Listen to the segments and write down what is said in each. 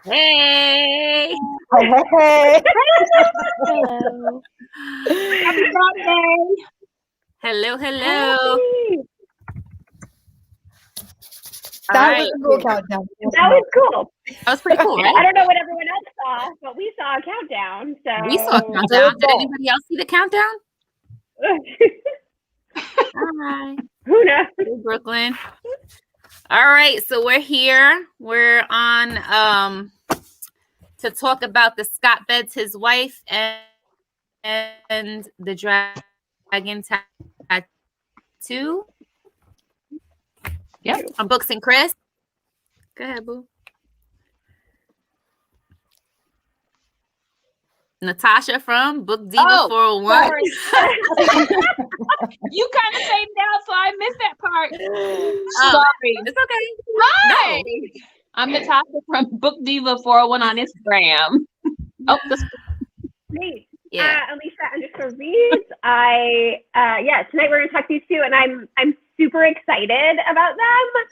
Hey. Hey. Hello. Happy Friday. Hello. Hey. That was a cool countdown. That was cool. That was pretty cool, right? I don't know what everyone else saw, but we saw a countdown. So We saw a countdown. Did anybody else see the countdown? Hi. Who knows? Hey, Brooklyn. All right, so we're here. We're on to talk about the Scot beds his wife and the dragon tattoo. Yep. On Books and Chris. Go ahead, boo. Natasha from Book Diva 401. You kind of saved out, so I missed that part. Sorry. It's okay. Hi. No. I'm Natasha from Book Diva 401 on Instagram. Oh, this Me. Yeah. Alicia _Reads. Tonight we're gonna talk these two, and I'm super excited about them.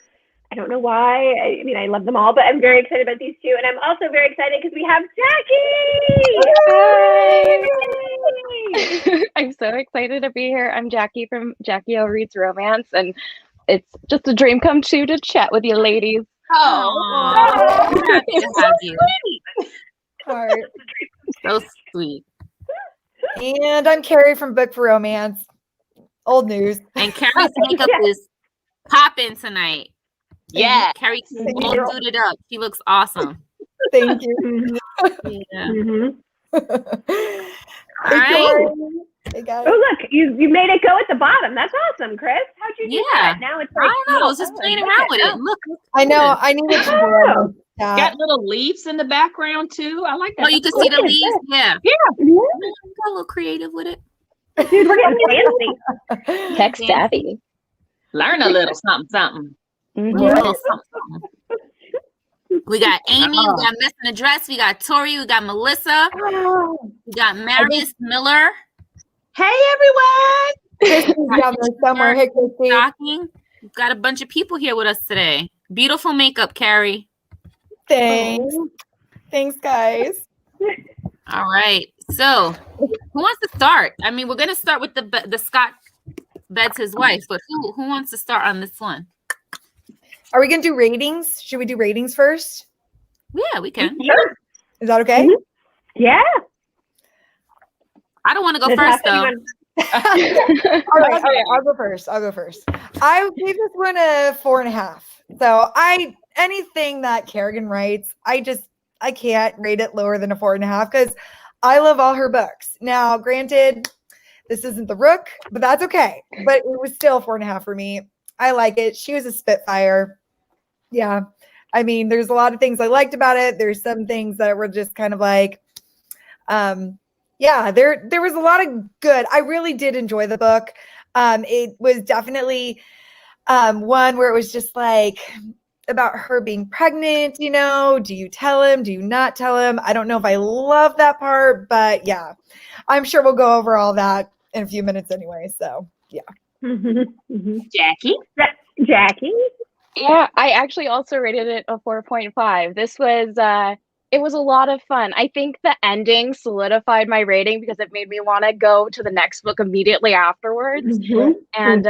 I don't know why. I mean, I love them all, but I'm very excited about these two, and I'm also very excited because we have Jackie. Hi. I'm so excited to be here. I'm Jackie from Jackie O Reads Romance, and it's just a dream come true to chat with you ladies. I'm happy to have you. Heart. So sweet. And I'm Carrie from Book for Romance. Old news. And Carrie's makeup is popping tonight. Yeah. Carrie all suited up. She looks awesome. Thank you. Yeah. Mm-hmm. All right. Hey guys. Oh, look, you made it go at the bottom. That's awesome, Chris. How'd you do that? Now it's like, I don't know. I was just playing around with it. Look. I know. I needed to borrow that. Got little leaves in the background too. I like that. Oh, you can see the leaves? Yeah. Yeah. Got a little creative with it. Dude, we're getting fancy. Tech savvy. Learn a little something. Mhm. A little something. We got Amy, we got Miss in the Dress, we got Tori, we got Melissa, we got Marius Miller. Hey everyone. Christy's down there somewhere. Hey, Christy. Shocking. We've got a bunch of people here with us today. Beautiful makeup, Carrie. Thanks. Thanks, guys. All right. So, who wants to start? I mean, we're going to start with the Scot beds his wife, but who wants to start on this one? Are we going to do ratings? Should we do ratings first? Yeah, we can. Sure. Is that okay? Mhm. Yeah. I don't want to go Natasha, first, though. All right. I'll go first. I gave this one a 4.5. So anything that Kerrigan writes, I can't rate it lower than a 4.5 because I love all her books. Now, granted, this isn't The Rook, but that's okay. But it was still 4.5 for me. I like it. She was a spitfire. Yeah. I mean, there's a lot of things I liked about it. There's some things that were just kind of like, there was a lot of good. I really did enjoy the book. It was definitely one where it was just like about her being pregnant, do you tell him? Do you not tell him? I don't know if I love that part, but yeah, I'm sure we'll go over all that in a few minutes anyway. So yeah. Jackie. Jackie. Yeah, I actually also rated it a 4.5. This was it was a lot of fun. I think the ending solidified my rating because it made me want to go to the next book immediately afterwards. And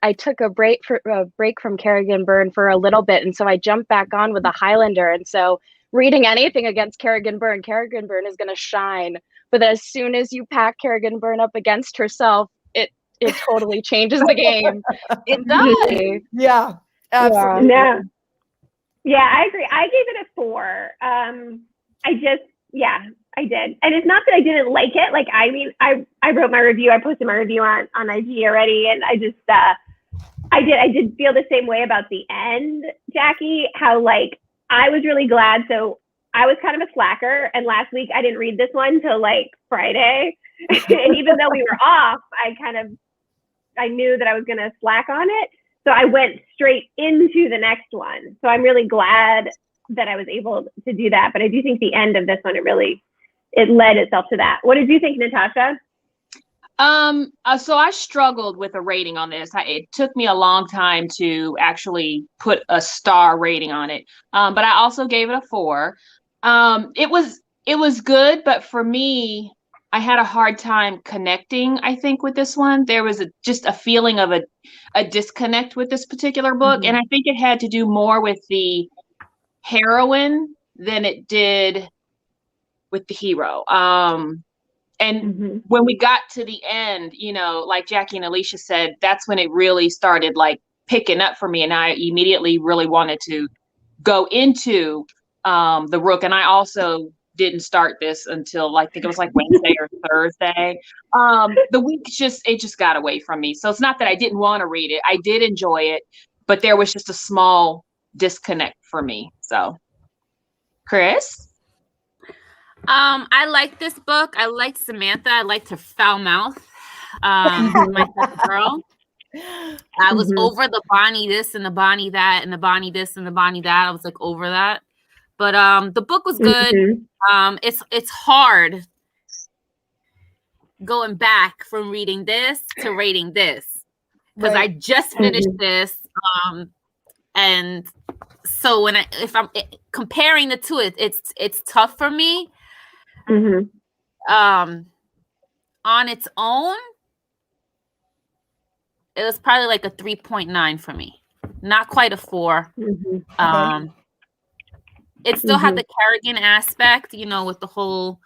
I took a break from Kerrigan Byrne for a little bit, and so I jumped back on with the Highlander. And so reading anything against Kerrigan Byrne is going to shine. But as soon as you pack Kerrigan Byrne up against herself, it totally changes the game. It does. Yeah, absolutely. Yeah, I agree. I gave it a 4. I did. And it's not that I didn't like it. Like, I mean, I wrote my review. I posted my review on IG already. And I just, I did feel the same way about the end, Jackie, how like, I was really glad. So I was kind of a slacker. And last week I didn't read this one till like Friday. And even though we were off, I knew that I was going to slack on it. So I went straight into the next one. So I'm really glad that I was able to do that. But I do think the end of this one, it led itself to that. What did you think, Natasha? So I struggled with a rating on this. It took me a long time to actually put a star rating on it. But I also gave it a 4. It was good, but for me, I had a hard time connecting, I think, with this one. There was just a feeling of a disconnect with this particular book. Mhm. And I think it had to do more with the heroine than it did with the hero. And when we got to the end, you know, like Jackie and Alicia said, that's when it really started like picking up for me. And I immediately really wanted to go into the Rook. And I also didn't start this until like, I think it was like Wednesday or Thursday. The week it just got away from me. So it's not that I didn't want to read it. I did enjoy it, but there was just a small disconnect for me. So, Chris? I like this book. I liked Samantha. I liked her foul mouth. My type of girl. I was over the Bonnie this and the Bonnie that and the Bonnie this and the Bonnie that. I was like over that. But the book was good. It's hard going back from reading this to rating this because I just finished this. And so when if I'm comparing the two, it's tough for me. On its own, it was probably like a 3.9 for me. Not quite a 4. It still had the Kerrigan aspect, you know, with the whole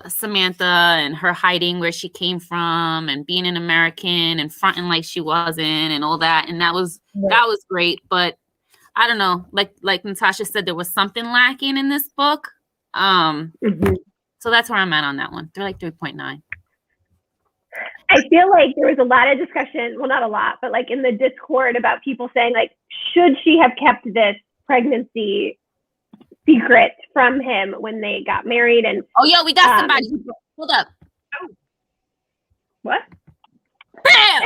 Samantha and her hiding where she came from and being an American and fronting like she wasn't and all that. And that was great. But I don't know, like Natasha said, there was something lacking in this book. So that's where I'm at on that one. They're like 3.9. I feel like there was a lot of discussion, well, not a lot, but like in the Discord about people saying like, should she have kept this pregnancy secret from him when they got married? And oh, yo, we got somebody. Hold up. What? Bam!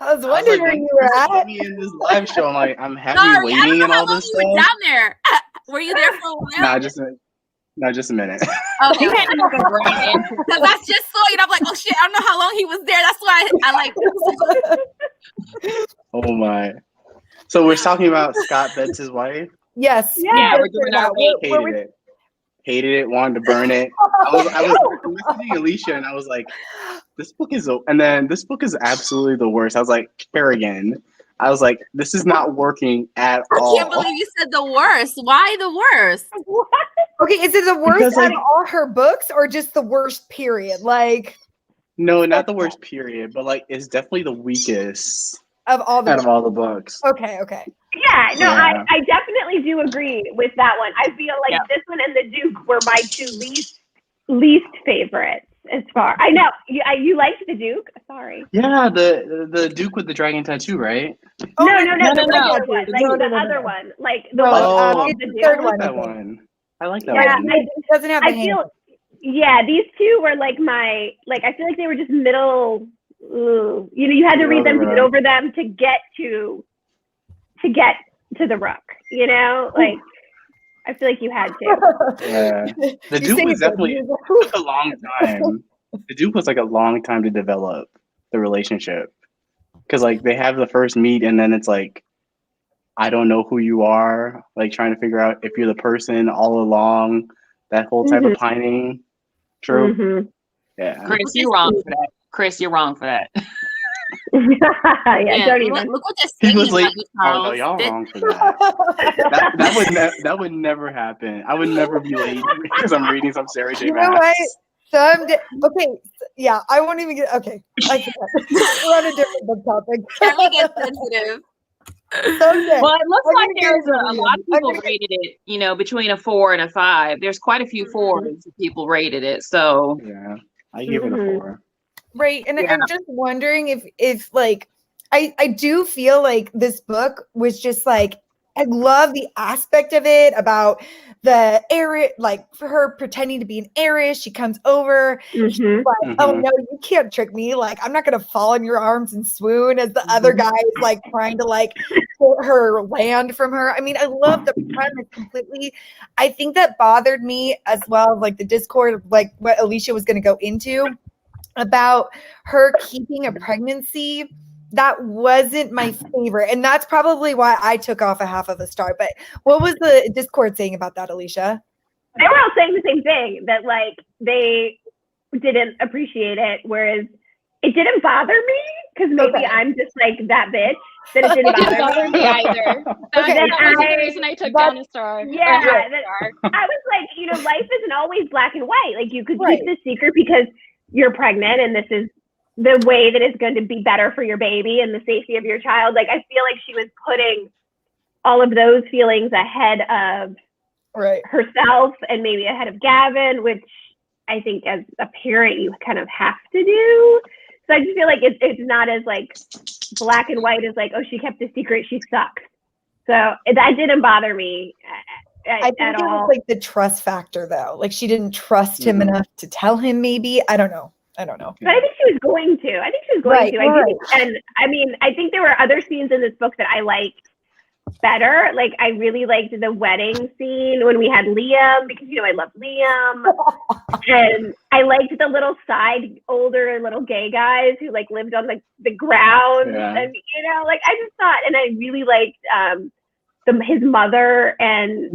I was wondering where you were at. Me in this live show, I'm happy waiting and all this stuff. You were down there. Were you there for a while? Just a minute. Okay. Because I just saw you. And I'm like, oh shit, I don't know how long he was there. That's why I like. Oh my. So we're talking about Scot Betts' wife? Yes. Yeah, we're doing our Hated it, wanted to burn it. I was messaging Alicia and I was like, this book is absolutely the worst. I was like, Kerrigan. I was like, this is not working at all. I can't believe you said the worst. Why the worst? Okay, is it the worst out of all her books or just the worst period? Like, no, not the worst period, but like it's definitely the weakest of all the books. Okay. Yeah, no, yeah. I definitely do agree with that one. I feel like this one and the Duke were my two least favorites. As far I know, you liked the Duke. Sorry. Yeah, the Duke with the dragon tattoo, right? No. The one, like the other one, like the the third one. I like that one. It doesn't have. These two were like I feel like they were just middle. You had to read them to get over them to get to the Rook. You know, like. I feel like you had to. Yeah. The Duke was definitely took a long time. The Duke was like a long time to develop the relationship. Because like they have the first meet and then it's like, I don't know who you are. Like trying to figure out if you're the person all along. That whole type of pining. True. Yeah. Chris, you're wrong for that. Don't even. Look what they're saying about you, Charles. Oh no, y'all wrong for that. that would never happen. I would never be late because I'm reading some Sarah J. Maas. Okay, yeah, I won't even get. Okay, we're on a different book topic. Can we get sensitive? Someday. Well, it looks like there's a lot of people rated it, between a 4 and a 5. There's quite a few 4s people rated it. So yeah, I give it a 4. Right. And I'm just wondering if like, I do feel like this book was just like, I love the aspect of it about the heiress, like for her pretending to be an heiress. She comes over. She's like, oh no, you can't trick me. Like, I'm not going to fall in your arms and swoon as the other guy is like trying to like pull her land from her. I mean, I love the premise completely. I think that bothered me as well, like the Discord, like what Alicia was going to go into about her keeping a pregnancy that wasn't my favorite. And that's probably why I took off a half of a star. But what was the Discord saying about that, Alicia? They were all saying the same thing, that like they didn't appreciate it, whereas it didn't bother me because maybe I'm just like that bitch that it didn't bother me either. That was the reason I took down a star. Yeah, I was like, you know, life isn't always black and white. Like you could keep this secret because you're pregnant and this is the way that it's going to be better for your baby and the safety of your child. Like I feel like she was putting all of those feelings ahead of herself and maybe ahead of Gavin, which I think as a parent you kind of have to do. So I just feel like it's not as like black and white as like, oh, she kept a secret, she sucks. So that didn't bother me I think it was like the trust factor though. Like she didn't trust him enough to tell him maybe. I don't know. But I think she was going to. And I mean, I think there were other scenes in this book that I liked better. Like I really liked the wedding scene when we had Liam, because you know I love Liam. And I liked the little older little gay guys who like lived on the ground. And you know, like I just thought, and I really liked his mother and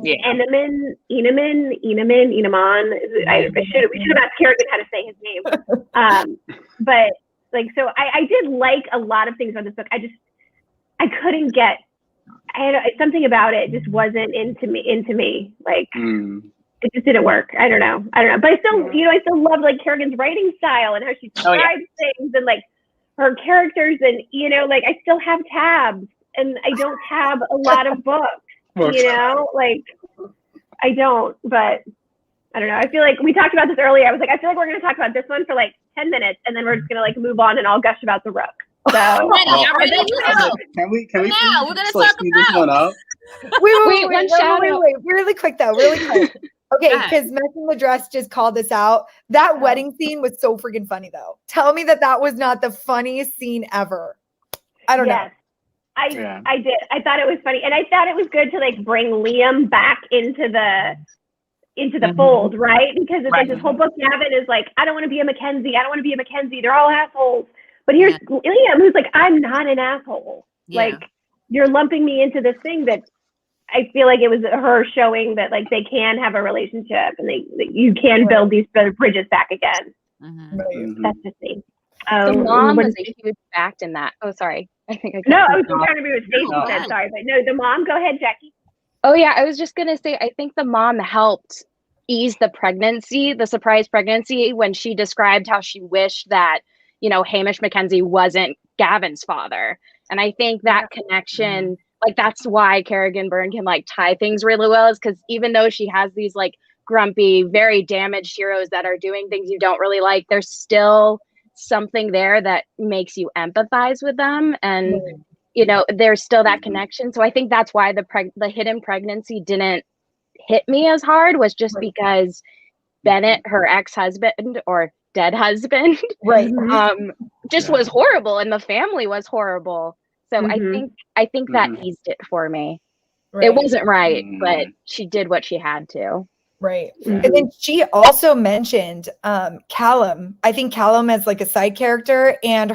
Enaman. We should have asked Kerrigan how to say his name. But like, so I did like a lot of things about this book. I couldn't get. Something about it just wasn't into me. Like it just didn't work. I don't know. But I still, you know, I still love like Kerrigan's writing style and how she describes things and like her characters, and you know, like I still have tabs and I don't have a lot of books. You know, like I don't. But I don't know. I feel like we talked about this earlier. I was like, I feel like we're going to talk about this one for like 10 minutes, and then we're just going to like move on and I'll gush about the Rook. So I'm ready. Can we now we're gonna talk speed this one up? Wait, really quick though, really quick. Okay, because Megan Ladress just called this out. That wedding scene was so freaking funny though. Tell me that was not the funniest scene ever. I don't know. I did. I thought it was funny, and I thought it was good to like bring Liam back into the fold, right? Because it's like this whole book, Gavin is like, I don't want to be a Mackenzie. They're all assholes. But here's Liam, who's like, I'm not an asshole. Like, you're lumping me into this thing that I feel like it was her showing that like they can have a relationship and you can build these bridges back again. That's just me. The mom was a huge fact in that. Oh, sorry. I was trying to be what Stacey said. Sorry, but no, the mom. Go ahead, Jackie. Oh yeah, I was just gonna say I think the mom helped ease the surprise pregnancy, when she described how she wished that, you know, Hamish Mackenzie wasn't Gavin's father. And I think that connection, like that's why Kerrigan Byrne can like tie things really well, is because even though she has these like grumpy, very damaged heroes that are doing things you don't really like, there's still something there that makes you empathize with them. And, you know, there's still that connection. So I think that's why the hidden pregnancy didn't hit me as hard, was just because Bennett, her ex-husband or dead husband, just was horrible, and the family was horrible. So I think that eased it for me. It wasn't right, but she did what she had to. And then she also mentioned Callum. I think Callum as like a side character, and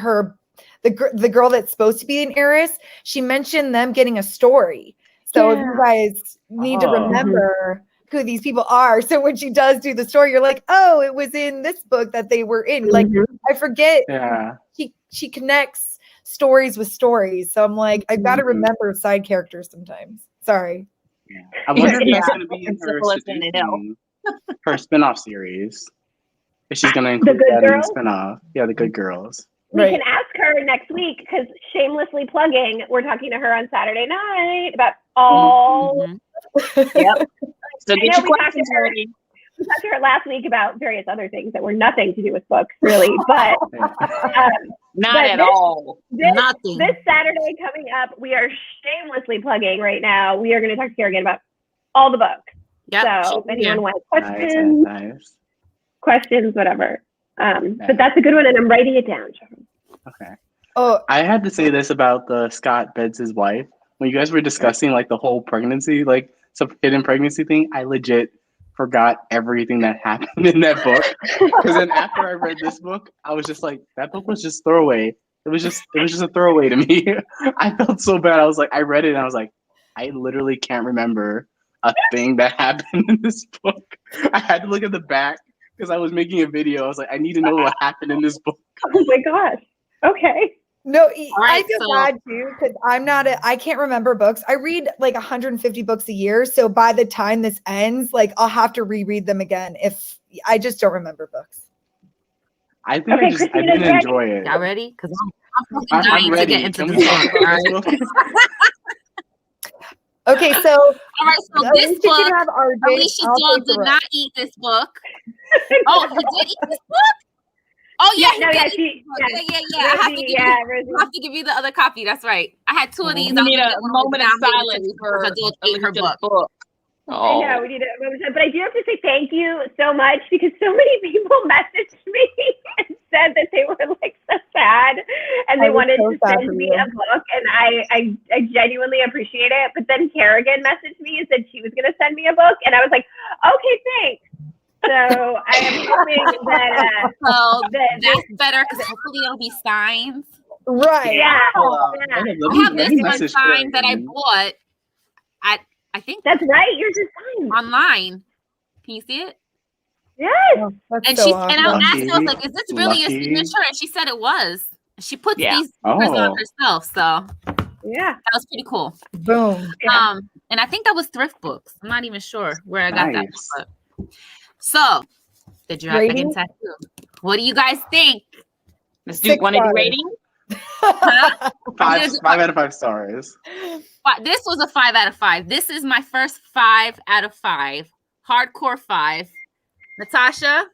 the girl that's supposed to be an heiress. She mentioned them getting a story. So if you guys need to remember who these people are. So when she does do the story, you're like, oh, it was in this book that they were in. Like, I forget. She connects stories with stories. So I'm like, I've got to remember side characters sometimes. Sorry. I wonder if that's going to be in her spinoff series. If she's going to include that in the spinoff. Yeah, The Good Girls. We can ask her next week, because shamelessly plugging, we're talking to her on Saturday night about all. So get your questions ready. We talked to her last week about various other things that were nothing to do with books, really, but not at all. Nothing. This Saturday coming up, we are shamelessly plugging right now. We are going to talk to Kerrigan about all the books. So if anyone wants questions, whatever. But that's a good one, and I'm writing it down. Okay. Oh, I had to say this about the Scot beds his wife. When you guys were discussing like the whole pregnancy, like some hidden pregnancy thing, I legit forgot everything that happened in that book. Because then after I read this book, I was just like, that book was just throwaway. It was just a throwaway to me. I felt so bad. I was like, I read it and I was like, I literally can't remember a thing that happened in this book. I had to look at the back because I was making a video. I was like, I need to know what happened in this book. Oh my gosh. Okay. No, right, I feel so- bad too because I can't remember books. I read like 150 books a year. So by the time this ends, like I'll have to reread them again if I just don't remember books. I think Okay, I Christina, didn't ready? enjoy it. Y'all ready? Because I'm I'm dying to ready. get into Can this we book. talk All about right. this book? Okay, so All right, so this Alicia can book, have RJ. Alicia I'll Doll take the did rest. not eat this book. Oh, he did eat this book? Oh, yeah, he no, did yeah, eat she, this book. yeah. Yeah. Rosie, Rosie. I have to give you the other copy. That's right. I had two of these. We I was need like, a this one moment of was not made silence to for because Adult ate her Alicia's book. book. I know, we need it. But I do have to say thank you so much because so many people messaged me and said that they were like so sad and they I was wanted so to sad send for me you. a book, and I genuinely appreciate it. But then Kerrigan messaged me and said she was going to send me a book, and I was like, okay, thanks. So I am hoping that So that that's better because hopefully it'll be signed. Right. yeah, I have this one signed that I bought at, I think, that's right. You're just signed. online. Can you see it? Yes. Oh, that's And so she's awesome. and I asked her, I was like, Lucky. "Is this really a Lucky. signature?" And she said it was. She puts Yeah. these stickers on Oh. herself, so Yeah. that was pretty cool. Boom. Yeah. And I think that was Thrift Books. I'm not even sure where I got Nice. that. But. So the dragon Rating? tattoo. What do you guys think? Let's do 6 want to do stars. rating? Huh? 5 out of 5 stars. This was a 5 out of 5. This is my first 5 out of 5. Hardcore 5. Natasha?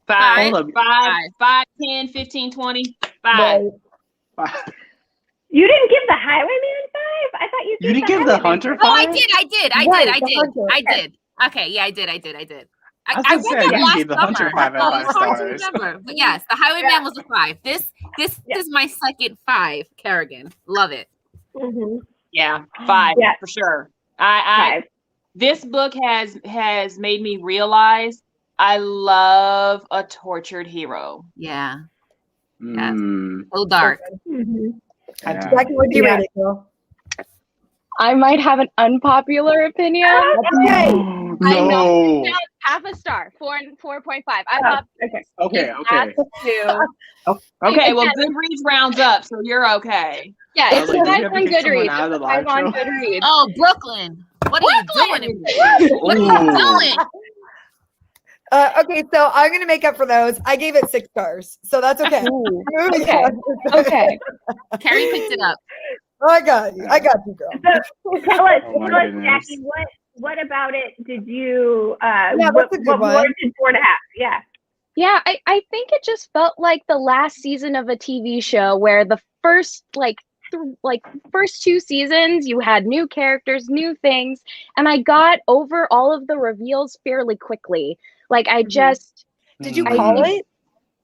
5, Hold up. 5, 10, 15, 20, 5. Right. You didn't give the Highwayman 5? I thought you You didn't give the Hunter Oh, I 5? did. Right, the Hunter. I did. Okay, yeah, I did. I I was read gonna say, I that didn't last give the Hunter summer. 5 out of 5 It's hard to stars. remember. But yes, the Highwayman was a 5. This is my second 5, Kerrigan. Love it. Mm-hmm. Yeah, 5 Yeah. for sure. I 5. This book has made me realize I love a tortured hero. Yeah. Mm, So dark. Mm-hmm. yeah. Jackie, what do you Yeah. rate it, girl? I might have an unpopular opinion. Okay. I No. Half a star, 4.5. I Oh, thought okay. Okay. that's two. Okay, well, Goodreads rounds up, so you're okay. Yeah, I it's was like, do we five have to on get someone Goodreads. out of the It's five live on show? Goodreads. Oh, Brooklyn. What are you doing? What are you Ooh. doing? Okay, so I'm gonna make up for those. I gave it 6 stars, so that's okay. Ooh, Moving okay. on. Okay. Carrie picked it up. I got you. I got you, girl. So tell us, Oh my tell us, goodness. Jackie, what about it did you Yeah, what that's a good one. warranted 4.5? Yeah. Yeah, I think it just felt like the last season of a TV show where the first first 2 seasons you had new characters, new things, and I got over all of the reveals fairly quickly. Like I just Did you Mm. call it?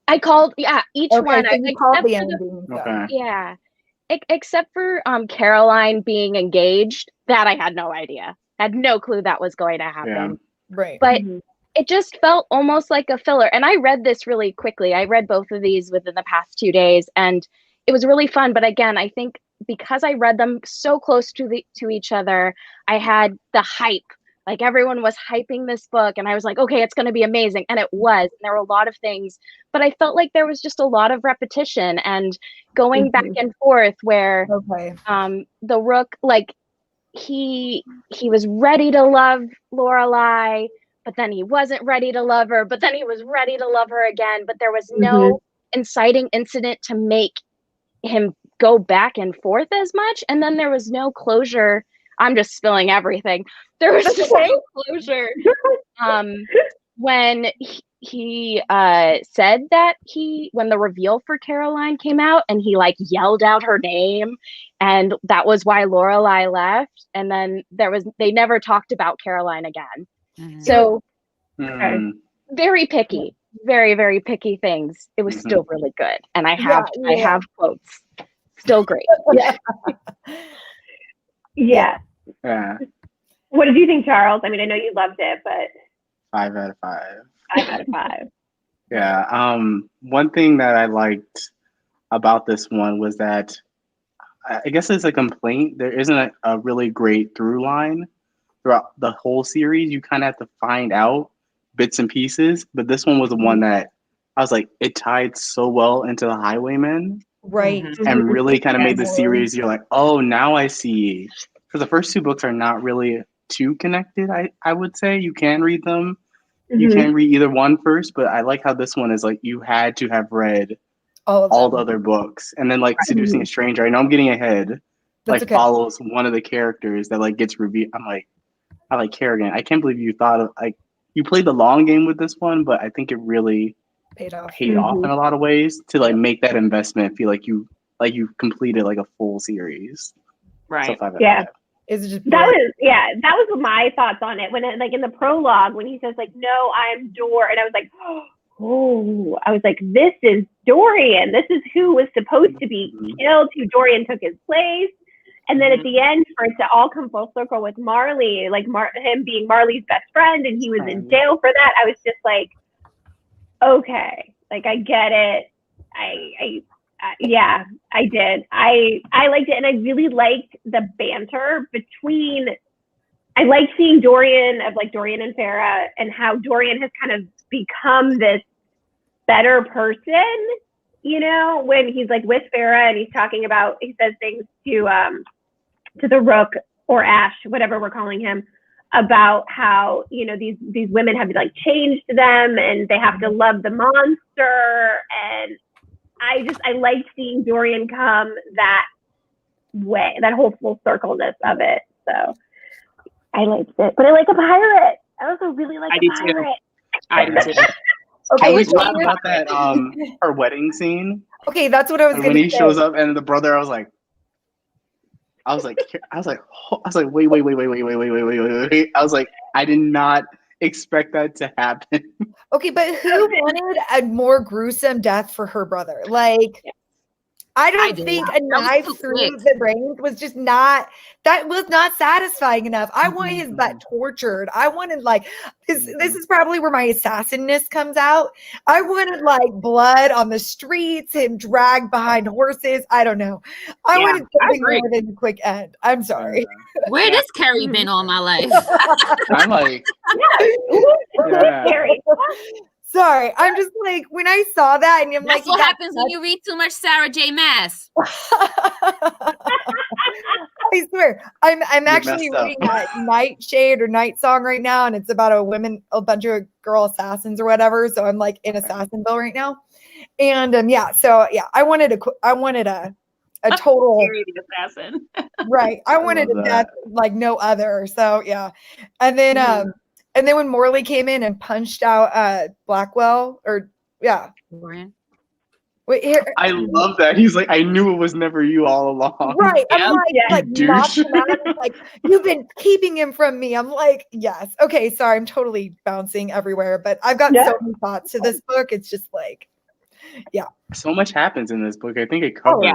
I called each Okay, one so you called except the for ending. so. Okay. yeah. Except for Caroline being engaged, that I had no idea. Had no clue that was going to happen. Yeah. Right. But Mhm. it just felt almost like a filler. And I read this really quickly. I read both of these within the past 2 days, and it was really fun. But again, I think because I read them so close to each other, I had the hype. Like everyone was hyping this book, and I was like, okay, it's going to be amazing. And it was. And there were a lot of things, but I felt like there was just a lot of repetition and going back and forth where Okay. the Rook, like he was ready to love Lorelai, but then he wasn't ready to love her, but then he was ready to love her again, but there was no inciting incident to make him go back and forth as much, and then there was no closure. I'm just spilling everything. There was no closure when he said that when the reveal for Caroline came out and he like yelled out her name, and that was why Lorelai left, and then they never talked about Caroline again. Mhm. So Mm. very picky, very, very picky things. It was still really good, and I have quotes. Still great. Yeah. Yeah. What did you think, Charles? I mean, I know you loved it, but 5 out of 5. 5 out of 5. Yeah. One thing that I liked about this one was that I guess it's a complaint. There isn't a really great through line throughout the whole series. You kind of have to find out bits and pieces, but this one was the one that I was like, it tied so well into the Highwaymen, Right. and really kind of made the series. You're like, oh, now I see. Because the first two books are not really too connected. I would say you can read them. You can read either one first, but I like how this one is like you had to have read all the other books, and then like Seducing a Stranger. I know I'm getting ahead. That's like follows one of the characters that like gets revealed. I like Kerrigan. I can't believe you thought of like you played the long game with this one, but I think it really paid off in a lot of ways to like make that investment feel like you completed like a full series. Right. So yeah. Is it just that was my thoughts on it when it, like in the prologue when he says like, no, I'm Dor, and I was like, oh, I was like, this is Dorian. This is who was supposed to be killed, who Dorian took his place. And then at the end, for it to all come full circle with Marley, like him being Marley's best friend, and he was in jail for that, I was just like, okay, like I get it. Yeah, I did. I liked it, and I really liked the banter between. I like seeing Dorian and Farah, and how Dorian has kind of become this better person. You know, when he's like with Farah and he's talking about, he says things to the Rook or Ash, whatever we're calling him, about how, you know, these women have like changed them and they have to love the monster. And I like seeing Dorian come that way, that whole full circleness of it. So I liked it, but I like a pirate. I also really like a pirate. I do too. Okay, can we talk about that her wedding scene? Okay, that's what I was going to say. When he shows up and the brother, I was like, wait. I was like, I did not expect that to happen. Okay, but who wanted a more gruesome death for her brother? Like, I don't think a knife through the brain was just not satisfying enough. I want his butt tortured. I wanted like this is probably where my assassinness comes out. I wanted like blood on the streets, him dragged behind horses. I don't know. I wanted something more than a quick end. I'm sorry. Where does Carrie been all my life? I'm like, Carrie. Sorry, I'm just like, when I saw that, and I'm That's what happens when you read too much Sarah J. Maas. I swear, I'm actually reading Nightshade or Night Song right now, and it's about a bunch of girl assassins or whatever. So I'm like in Assassinville right now, and I wanted a total assassin. Right. I wanted a death like no other. So yeah, and then and then when Morley came in and punched out Blackwell, Warren. Wait here. I love that. He's like, I knew it was never you all along. Right. I'm like knocked douche. him out. I'm like, you've been keeping him from me. I'm like, yes. Okay, sorry, I'm totally bouncing everywhere, but I've got so many thoughts to this book. It's just like, so much happens in this book. I think it covered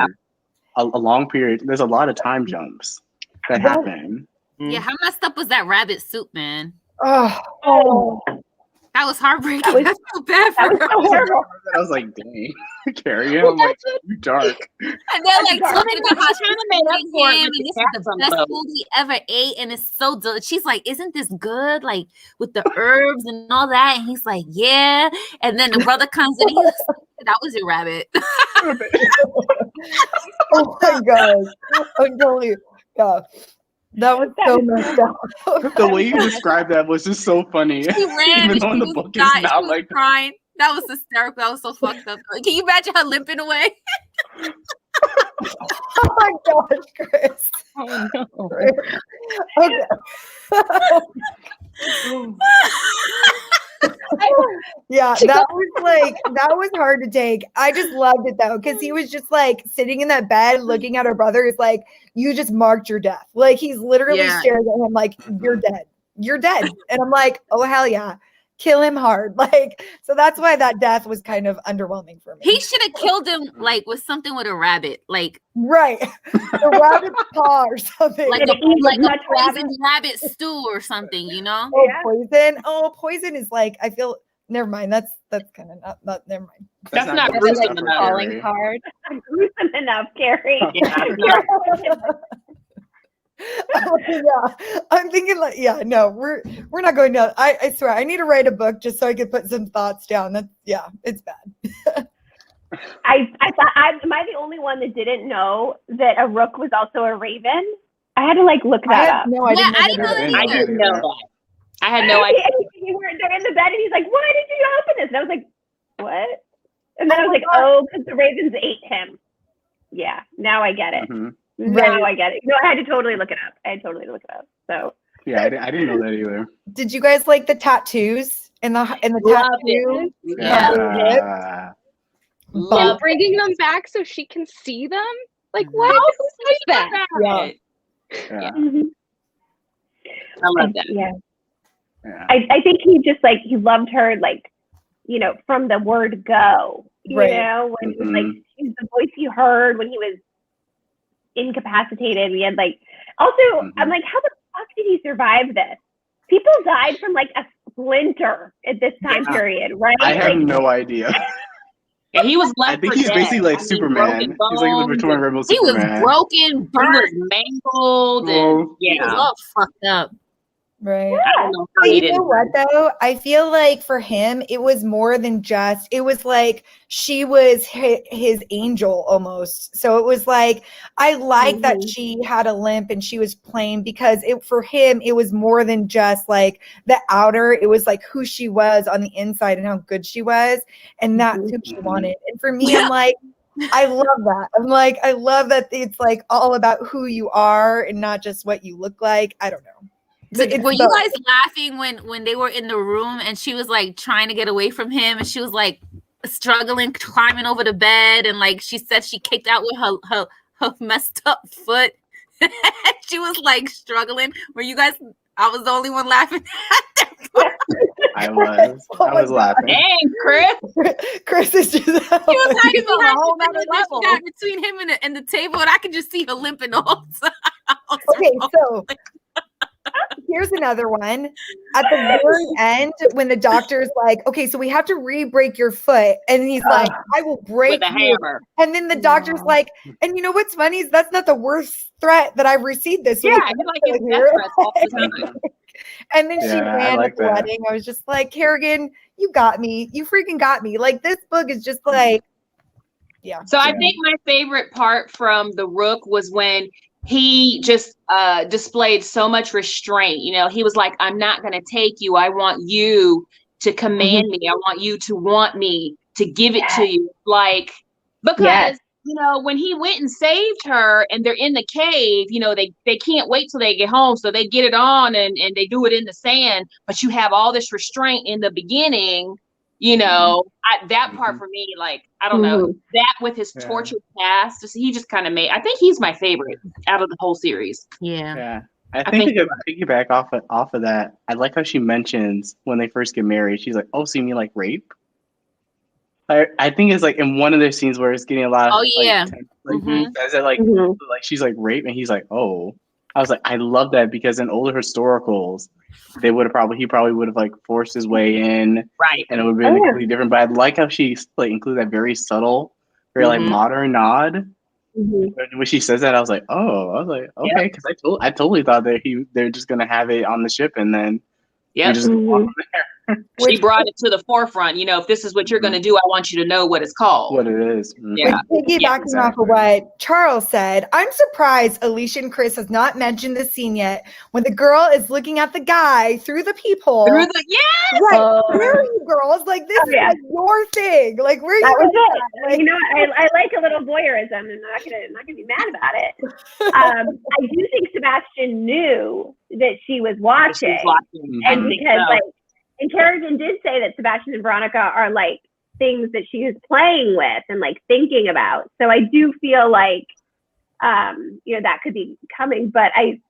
a long period. There's a lot of time jumps that happen. Yeah, how messed up was that rabbit soup, man? Oh. That was heartbreaking. That's so bad for her. I was like, dang, Carrie, I'm like, you dark. And they're like talking about how she made up for it, and this is the best food he ever ate, and it's so delicious. She's like, isn't this good? Like with the herbs and all that. And he's like, yeah. And then the brother comes in and he's like, that was your rabbit. Oh my gosh. I'm telling you. Yeah. That was so messed up. The way you described that was just so funny. She ran Even though the book is not like crying. That was hysterical. That was so fucked up. Can you imagine her limping away? Oh my gosh, Chris. Oh no. Yeah, that was hard to take. I just loved it though, because he was just like sitting in that bed looking at her brother. It's like, you just marked your death. Like he's literally staring at him like, you're dead. You're dead. And I'm like, oh hell yeah. Kill him hard. Like, so that's why that death was kind of underwhelming for me. He should have killed him like with something with a rabbit. Like right. A rabbit paw or something. Like a poisoned rabbit stew or something, you know? Oh, poison. Oh, poison is like, I feel never mind. That's kind of not. Never mind. That's not good gruesome enough for enough. Calling Carrie. card. Gruesome enough, Carrie. Yeah, I'm thinking like, yeah, no, we're not going down. I swear, I need to write a book just so I can put some thoughts down. That's it's bad. I thought, am I the only one that didn't know that a rook was also a raven? I had to like look that up. No, I didn't know I didn't know that either. I didn't know that. I had no idea. They're in the bed and he's like, why did you open this? And I was like, what? And then I was like, oh, because the ravens ate him. Yeah, now I get it. Mm-hmm. Now I get it. No, I had to totally look it up. So Yeah, I didn't know that either. Did you guys like the tattoos in the tattoo? Yeah. And bringing them back so she can see them. Like, what? Who does that? Yeah. Yeah. mhm. I love that. Yeah. Yeah. I think he just like he loved her like, you know, from the word go. You Right. know, when it was like she was the voice you heard when he was incapacitated. We had like also I'm like, how the fuck did he survive this? People died from like a splinter at this time period, right? I have Like, no idea. Yeah, he was left I think for he's dead. basically like I mean, Superman. broken He's like the bones, Victorian Rebel He was Superman. broken, He was burned. mangled, and Well, He was yeah. all fucked up. Right. I don't know how But he you didn't. know what though? I feel like for him, it was more than just, it was like she was his angel almost. So it was like, I like that she had a limp and she was plain because for him, it was more than just like the outer. It was like who she was on the inside and how good she was. And that's who she wanted. And for me, I'm like, I love that. I'm like, I love that it's like all about who you are and not just what you look like. I don't know. Were you guys laughing when they were in the room and she was like trying to get away from him and she was like struggling climbing over the bed and like she said she kicked out with her messed up foot. She was like struggling. Were you guys? I was the only one laughing at that part. I was laughing. Dang, Chris. Chris is just. She was hiding She's on a behind whole the nother table, and level. she got between him and the table, and I could just see her limping off. Okay, so here's another one. At the very end, when the doctor's like, okay, so we have to re-break your foot. And he's like, I will break With a you. hammer. And then the doctor's like, and you know what's funny is that's not the worst threat that I've received this week. Yeah, he like his death threats all the time. And then she Yeah, I ran like at the that. wedding. I was just like, Kerrigan, you got me. You freaking got me. Like this book is just like, yeah. So I think my favorite part from the Rook was when he just displayed so much restraint. You know, he was like, I'm not going to take you. I want you to command me. I want you to want me to give it to you. Like, because, you know, when he went and saved her and they're in the cave, you know, they can't wait till they get home. So they get it on and they do it in the sand. But you have all this restraint in the beginning. You know, that part for me, like, I don't know, that with his tortured past, he just kind of made, I think he's my favorite out of the whole series. Yeah. I think to piggyback off of that, I like how she mentions when they first get married, she's like, oh, so you mean like rape? I think it's like in one of their scenes where it's getting a lot of says that like she's like rape and he's like, oh. I was like, I love that because in older historicals, he probably would have like forced his way in, right? And it would have been completely different. But I like how she like included that very subtle, very like modern nod. When she says that, I was like, okay, because I totally thought that they're just gonna have it on the ship and then just walk from there. She brought it to the forefront. You know, if this is what you're going to do, I want you to know what it's called. What it is. Yeah. Piggybacking off of what Charles said, I'm surprised Alicia and Chris has not mentioned this scene yet. When the girl is looking at the guy through the peephole. Where are you girls? Like this is like your thing. Like where that you? Was it. Like, you know, I like a little voyeurism, and I'm not gonna be mad about it. I do think Sebastian knew that she was watching, and because like. And Kerrigan did say that Sebastian and Veronica are like things that she is playing with and like thinking about. So I do feel like, you know, that could be coming. But I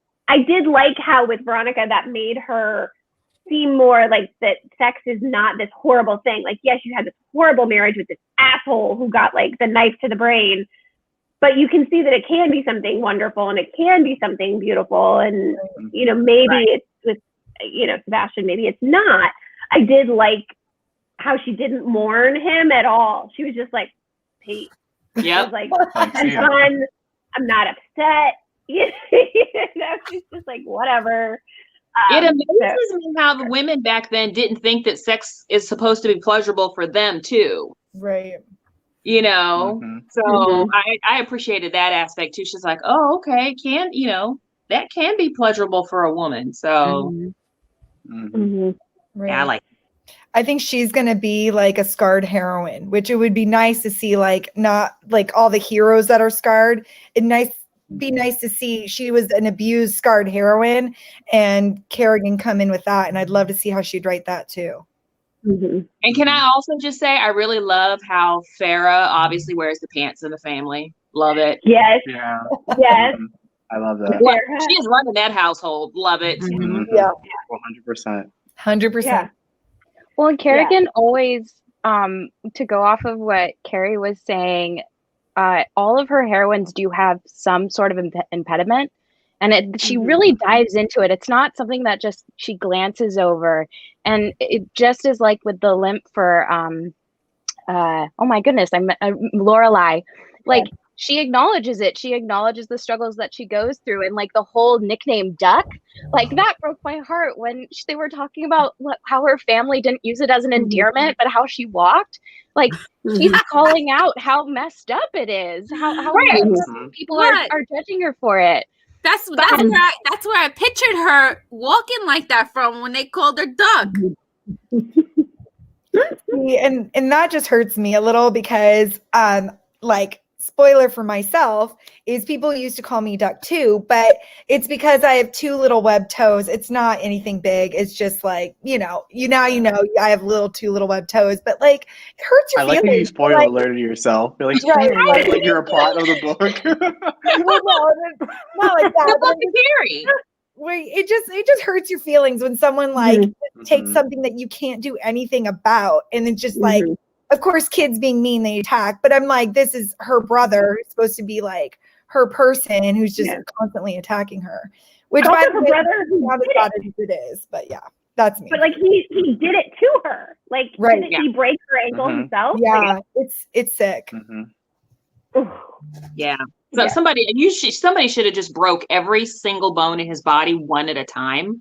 did like how with Veronica that made her seem more like that sex is not this horrible thing. Like, yes, you had this horrible marriage with this asshole who got like the knife to the brain, but you can see that it can be something wonderful and it can be something beautiful. And, you know, maybe it's with, you know, Sebastian, maybe it's not. I did like how she didn't mourn him at all. She was just like, Pete. Yep. Like, I'm done. I'm not upset. You know, she's just like, whatever. It amazes me how the women back then didn't think that sex is supposed to be pleasurable for them too. Right. You know, so I appreciated that aspect too. She's like, oh, okay, that can be pleasurable for a woman. So Right. yeah, I like it. I think she's going to be like a scarred heroine, which it would be nice to see, like, not like all the heroes that are scarred. Be nice to see she was an abused, scarred heroine, and Kerrigan come in with that. And I'd love to see how she'd write that too. And can I also just say, I really love how Farrah obviously wears the pants in the family. Love it. Yes. Yeah. Yes. I love that. She is running that household. Love it. Yeah. 100%. 100%. Yeah. Well, and Kerrigan always, to go off of what Carrie was saying, all of her heroines do have some sort of impediment, and she really dives into it. It's not something that just she glances over, and it just is like with the limp for oh my goodness, I'm Lorelai. Like, she acknowledges it. She acknowledges the struggles that she goes through, and like the whole nickname Duck, like that broke my heart when they were talking about how her family didn't use it as an endearment, but how she walked. Like, she's calling out how messed up it is, how people are judging her for it. That's where I pictured her walking like that from, when they called her Duck. And that just hurts me a little because like, spoiler for myself is people used to call me Duck too, but it's because I have 2 little web toes. It's not anything big. It's just like, I have 2 little web toes, but like, it hurts your feelings. I like that you spoil alerted yourself. You're like, you're a plot of the book. Well, no, not like that. It just hurts your feelings when someone like takes something that you can't do anything about, and it's just like, of course, kids being mean, they attack. But I'm like, this is her brother, who's supposed to be like her person, and who's just constantly attacking her. Which, by the way, not as bad as it is. But yeah, that's me. But like, he did it to her. Like, didn't he break her ankle himself? Yeah, it's sick. Yeah. So somebody should have just broke every single bone in his body one at a time.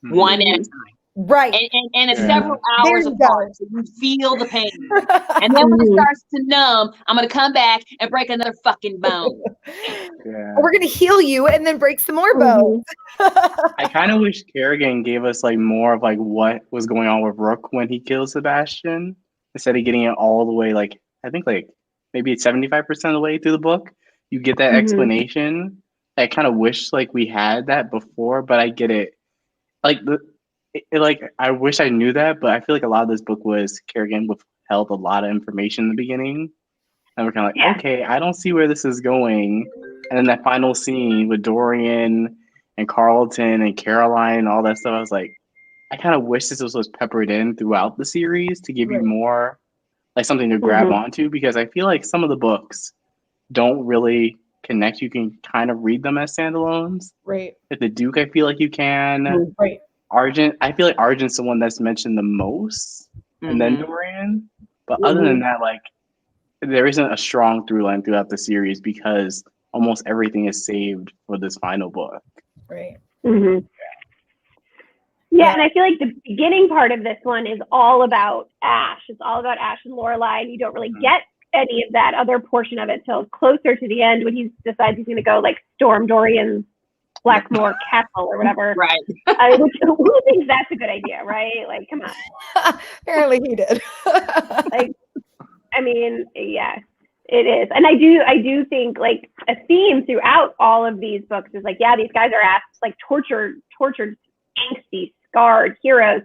One at a time. Right. And it's several hours apart, so you feel the pain. And then when it starts to numb, I'm going to come back and break another fucking bone. We're going to heal you and then break some more bones. I kind of wish Kerrigan gave us like more of like what was going on with Rook when he killed Sebastian, instead of getting it all the way, like, I think like maybe it's 75% of the way through the book. You get that explanation. I kind of wish like we had that before, but I get it. Like, I wish I knew that, but I feel like a lot of this book was Kerrigan withheld a lot of information in the beginning. And we're kind of like, okay, I don't see where this is going. And then that final scene with Dorian and Carlton and Caroline and all that stuff, I was like, I kind of wish this was peppered in throughout the series to give you more, like, something to grab onto, because I feel like some of the books don't really connect. You can kind of read them as standalones. Right. Like the Duke, I feel like you can. Right. Argent, I feel like Argent's the one that's mentioned the most, and then Dorian. But other than that, like, there isn't a strong through line throughout the series because almost everything is saved for this final book. Right. Yeah, and I feel like the beginning part of this one is all about Ash. It's all about Ash and Lorelai, and you don't really get any of that other portion of it till closer to the end when he decides he's going to go like storm Dorian's Blackmore Castle or whatever. Right. Who thinks that's a good idea, right? Like, come on. Apparently he did. Like, I mean, yeah, it is. And I do think like a theme throughout all of these books is like, yeah, these guys are asked like tortured, angsty, scarred heroes,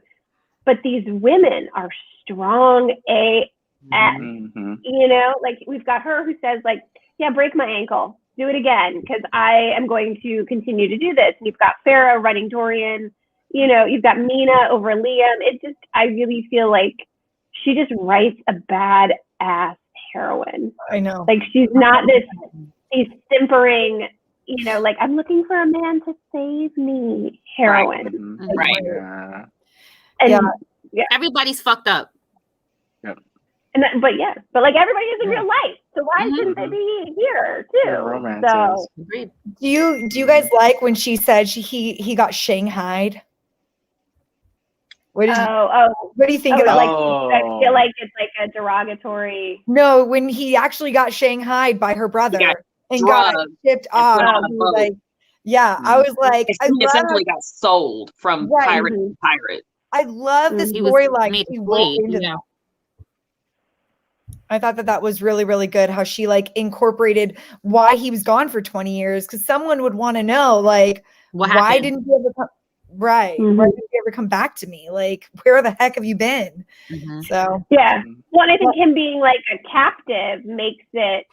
but these women are strong AF. You know, like we've got her who says like, yeah, break my ankle. Do it again, because I am going to continue to do this. And you've got Farrah running Dorian, you know, you've got Mina over Liam. I really feel like she just writes a bad-ass heroine. I know. Like, she's not these simpering, you know, like, I'm looking for a man to save me heroine. Right. And everybody's fucked up. And that, but like everybody is in real life, so why shouldn't they be here too? Romances. So, Agreed. Do you guys like when she said he got shanghaied? What do you think of that? Like I feel like it's like a derogatory. No, when he actually got shanghaied by her brother and got shipped off. Like, yeah, I was like, he essentially got sold from pirate to pirate. I love the storyline he wove into that. I thought that was really, really good how she like incorporated why he was gone for 20 years. Because someone would want to know, like, why didn't you ever come? Right. Why didn't you ever come back to me? Like, where the heck have you been? So yeah. Well, and I think him being like a captive makes it.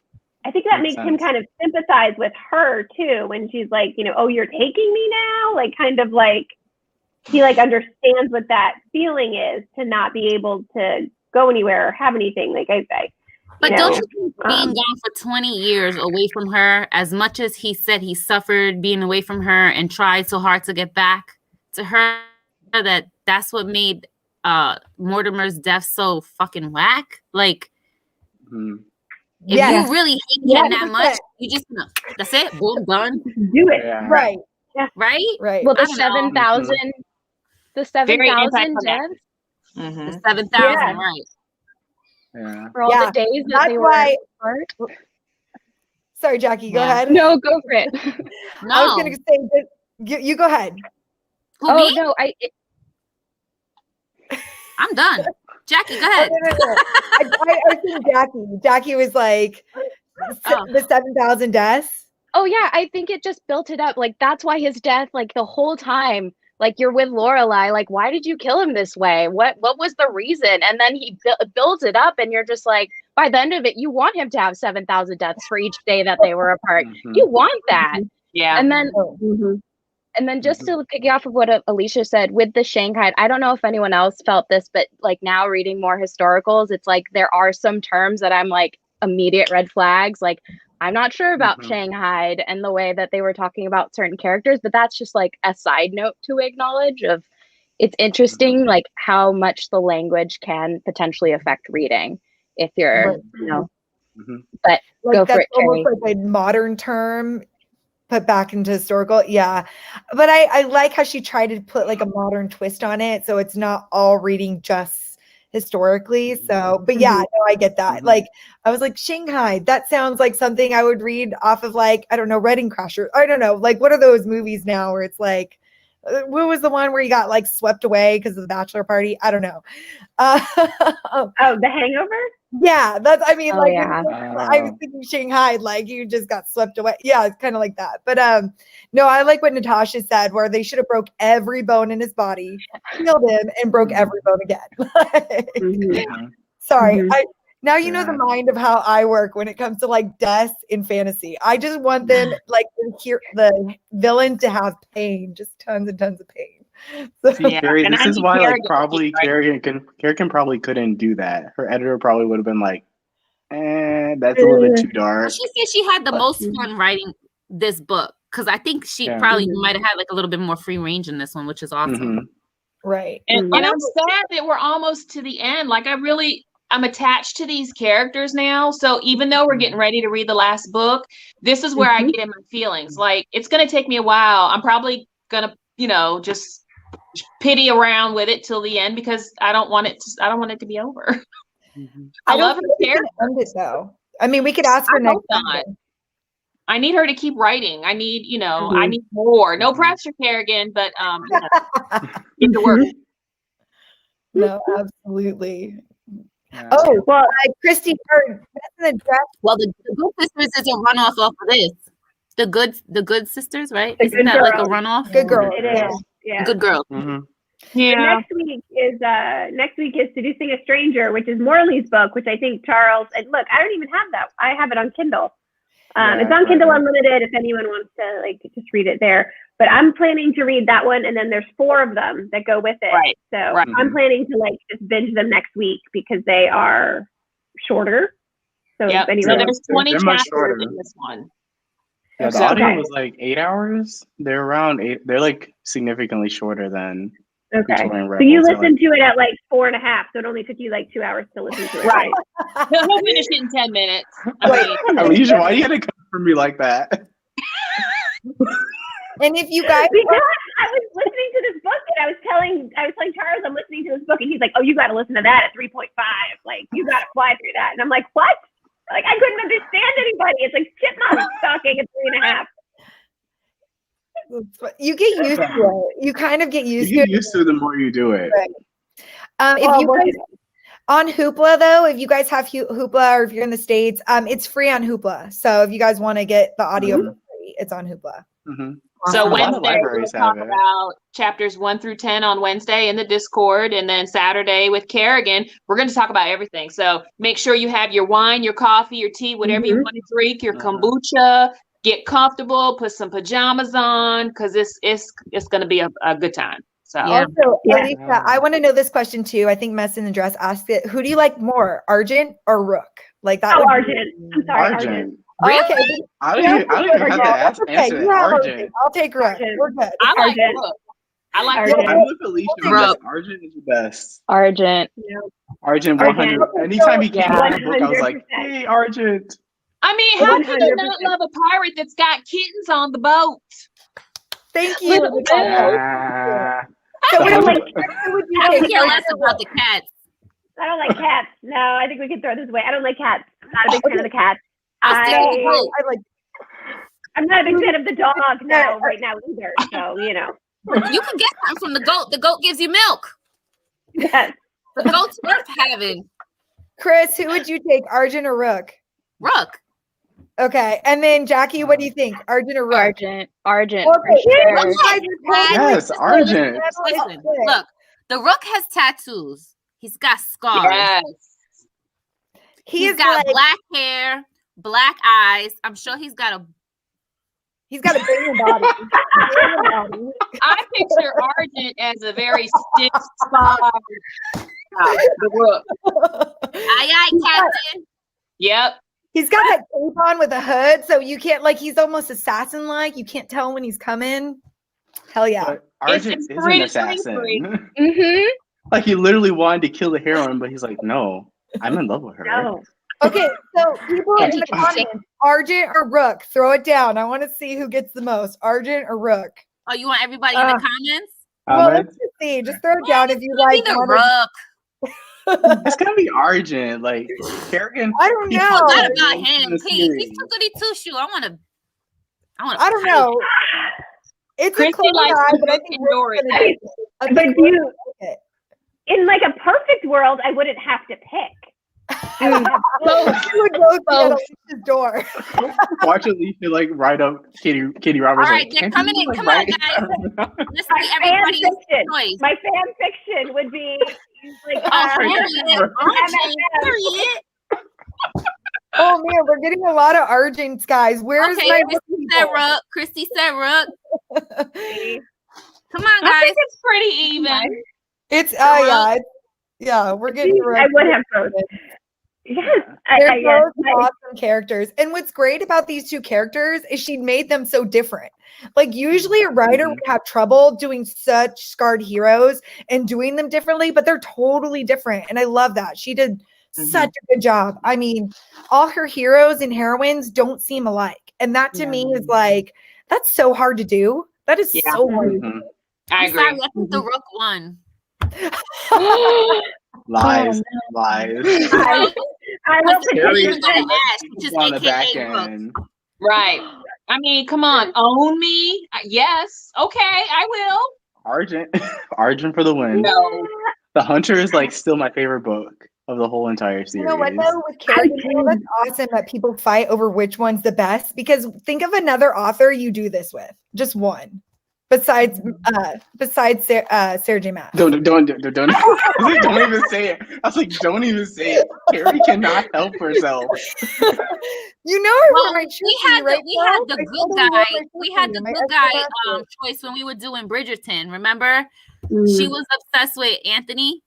I think that makes him kind of sympathize with her too when she's like, you know, oh, you're taking me now. Like, kind of like he like understands what that feeling is to not be able to go anywhere or have anything. Like but don't you think being gone for 20 years away from her, as much as he said he suffered being away from her and tried so hard to get back to her, that's what made Mortimer's death so fucking whack? Like, if you really hate him that much, you just that's it. Boom, done. Do it. Yeah. Right. Right. Well, the 7,000, the 7,000 deaths. The 7,000, right? Yeah. For all the days that they were apart. Sorry, Jackie, go ahead. No, go for it. No. I was going to say, you go ahead. Who, me? No, I'm done. Jackie, go ahead. I was thinking Jackie was like, the 7,000 deaths. Oh, yeah, I think it just built it up. Like, that's why his death, like, the whole time, like, you're with Lorelai, like, why did you kill him this way? What was the reason? And then he builds it up, and you're just like, by the end of it, you want him to have 7,000 deaths for each day that they were apart. You want that. Yeah. And then... And then just to piggy off of what Alicia said with the Shanghai, I don't know if anyone else felt this, but like now reading more historicals, it's like there are some terms that I'm like immediate red flags. Like I'm not sure about Shanghai and the way that they were talking about certain characters, but that's just like a side note to acknowledge of it's interesting like how much the language can potentially affect reading if you're, you know, but like go for it, Carrie. Almost like a modern term put back into historical. Yeah. But I like how she tried to put like a modern twist on it. So it's not all reading just historically. So, but yeah, no, I get that. Like, I was like, Shanghai, that sounds like something I would read off of like, I don't know, Reading Crasher. I don't know. Like, what are those movies now where it's like, what was the one where he got like swept away because of the bachelor party? I don't know. The Hangover? Yeah, that's, I mean, like, I was thinking Shanghai, like, you just got swept away. Yeah, it's kind of like that. But no, I like what Natasha said, where they should have broke every bone in his body, healed him, and broke every bone again. Sorry. Now you know the mind of how I work when it comes to, like, death in fantasy. I just want them, like, to hear the villain to have pain, just tons and tons of pain. So, Carrie, this is why, like, probably Kerrigan probably couldn't do that. Her editor probably would have been like, that's a little bit too dark. She said she had the most fun writing this book because I think she probably might have had like a little bit more free range in this one, which is awesome. Right. And I'm sad that we're almost to the end. Like, I'm attached to these characters now. So even though we're getting ready to read the last book, this is where I get in my feelings. Like, it's going to take me a while. I'm probably going to, you know, just pity around with it till the end because I don't want it to be over. I love her character. End it, though. I mean, we could ask her next time. I need her to keep writing. I need, you know, I need more. No pressure, Kerrigan, but get to work. No, absolutely. Oh, well, Christy heard the dress. Well, the Good Sisters is a runoff off of this. The good sisters, right? Isn't that like a runoff? Good girl. It is. Yeah. Good girl. Yeah. Next week is Seducing a Stranger, which is Morley's book, which I think Charles, and look, I don't even have that. I have it on Kindle. It's on Kindle Unlimited if anyone wants to like just read it there. But I'm planning to read that one, and then there's 4 of them that go with it. Right. So I'm planning to like just binge them next week because they are shorter. So if anyone so there's 20 chapters in this one. Yeah, the audio was like 8 hours. They're around 8. They're like significantly shorter than Okay. Victorian So you Rebels. listened to it at like 4.5, so it only took you like 2 hours to listen to it, right? He'll finish it in 10 minutes. I Wait, mean, Alicia, why do you have to come for me like that? And if you guys, Because I was listening to this book and I was telling Charles I'm listening to this book and he's like, oh, you got to listen to that at 3.5. Like, you got to fly through that. And I'm like, what? Like, I couldn't understand anybody. It's like chipmunks talking at 3.5. you get used to it. You kind of get used You to get used to it the more you do it. If you guys on Hoopla though, if you guys have Hoopla or if you're in the States, it's free on Hoopla. So if you guys want to get the audio for free, it's on Hoopla. Mm-hmm. so A lot of Wednesday, we'll libraries talk have it. about chapters 1 through 10 on Wednesday in the Discord. And then Saturday with Kerrigan, we're going to talk about everything. So make sure you have your wine, your coffee, your tea, whatever you want to drink, your kombucha. Get comfortable, put some pajamas on, because it's going to be a good time. So Also, Alicia, I want to know this question too. I think Mess in the Dress asked it. Who do you like more, Argent or Rook? Like that. Argent. I'm sorry, Argent. Really? Okay. I don't even have to answer You that. have Argent. I'll take Rook. We're good. I like Argent. Rook. I like Argent. Rook. I'm with Alicia on Rook. this. Argent is the best. Argent. Argent Argent. 100. Anytime he came Yeah. out of the book, I was like, 100%. hey, Argent. I mean, how can you 100%. not love a pirate that's got kittens on the boat? Thank you. Ah. So The what hundred- would you I I take? could care less about the cats. I don't like cats. No, I think we can throw this away. I don't like cats. I'm not a big fan of the cats. I'll stick with the goat. I like. I'm not a big fan of the dog right now either. So, you know. You can get something from the goat. The goat gives you milk. Yes. The goat's worth having. Chris, who would you take, Argent or Rook? Rook. Okay, and then Jackie, what do you think, Argent or Rook? Argent. Okay. For sure. Look, guys, Yes, Argent. Listen, look. The Rook has tattoos. He's got scars. Yes. He's got black hair, black eyes. I'm sure he's got a banging body. I picture Argent as a very stiff, scarred the Rook. aye, Captain. Yep. He's got that cape on with a hood, so you can't he's almost assassin-like. You can't tell when he's coming. Hell yeah. But Argent It's is an free to assassin. Mm-hmm. Like he literally wanted to kill the heroine, but he's like, no, I'm in love with her. No. Okay, so people in the Interesting. comments, Argent or Rook, throw it down. I want to see who gets the most, Argent or Rook. Oh, you want everybody in the comments? Well, let's just see. Just throw it down if you like. The Rook. It's gonna be Argent. Like Kerrigan. I don't he know. fought What the about most him? in the Please, series. he's too goody two shoe. I don't know. It's a Christy close likes eye, to but I look think and Rook's Dory. gonna do it. I But think do Rook's you, gonna do it. in like a perfect world, I wouldn't have to pick. You would go through Alicia's door. Watch Alicia like write up Katie Roberts. All right, like, they're "Can't coming you, in. like, Come on, write-" guys. Let's My see fan everybody's fiction. choice. My fan fiction would be like Oh, Harriet. Harriet. Oh man, we're getting a lot of Argents, guys. Where's Okay, my Christy said Rook. Christy said Rook. Come on, I guys. think it's pretty even. It's we're getting. I would have both. Yes, They're yes. both awesome characters. And what's great about these two characters is she made them so different. Like usually a writer would have trouble doing such scarred heroes and doing them differently, but they're totally different. And I love that. She did such a good job. I mean, all her heroes and heroines don't seem alike. And that to me is like, that's so hard to do. That is so hard to do. I I'm sorry, agree. I think the Rook won. Lies. I will Harry petition Harriet- that. which is on the back AKA Rook. end. Right. I mean, come on, own me. Yes. Okay, I will. Argent for the win. No. The Hunter is like still my favorite book of the whole entire series. You know what though, with Kerrigan, that's awesome that people fight over which one's the best. Because think of another author you do this with, just one, besides Sarah J. Maas. Don't even say it. I was like, don't even say it. Carrie cannot help herself. You know I Well, wrote my we had the good guy. We had the good guy choice. choice when we were doing Bridgerton. Remember, Mm. she was obsessed with Anthony.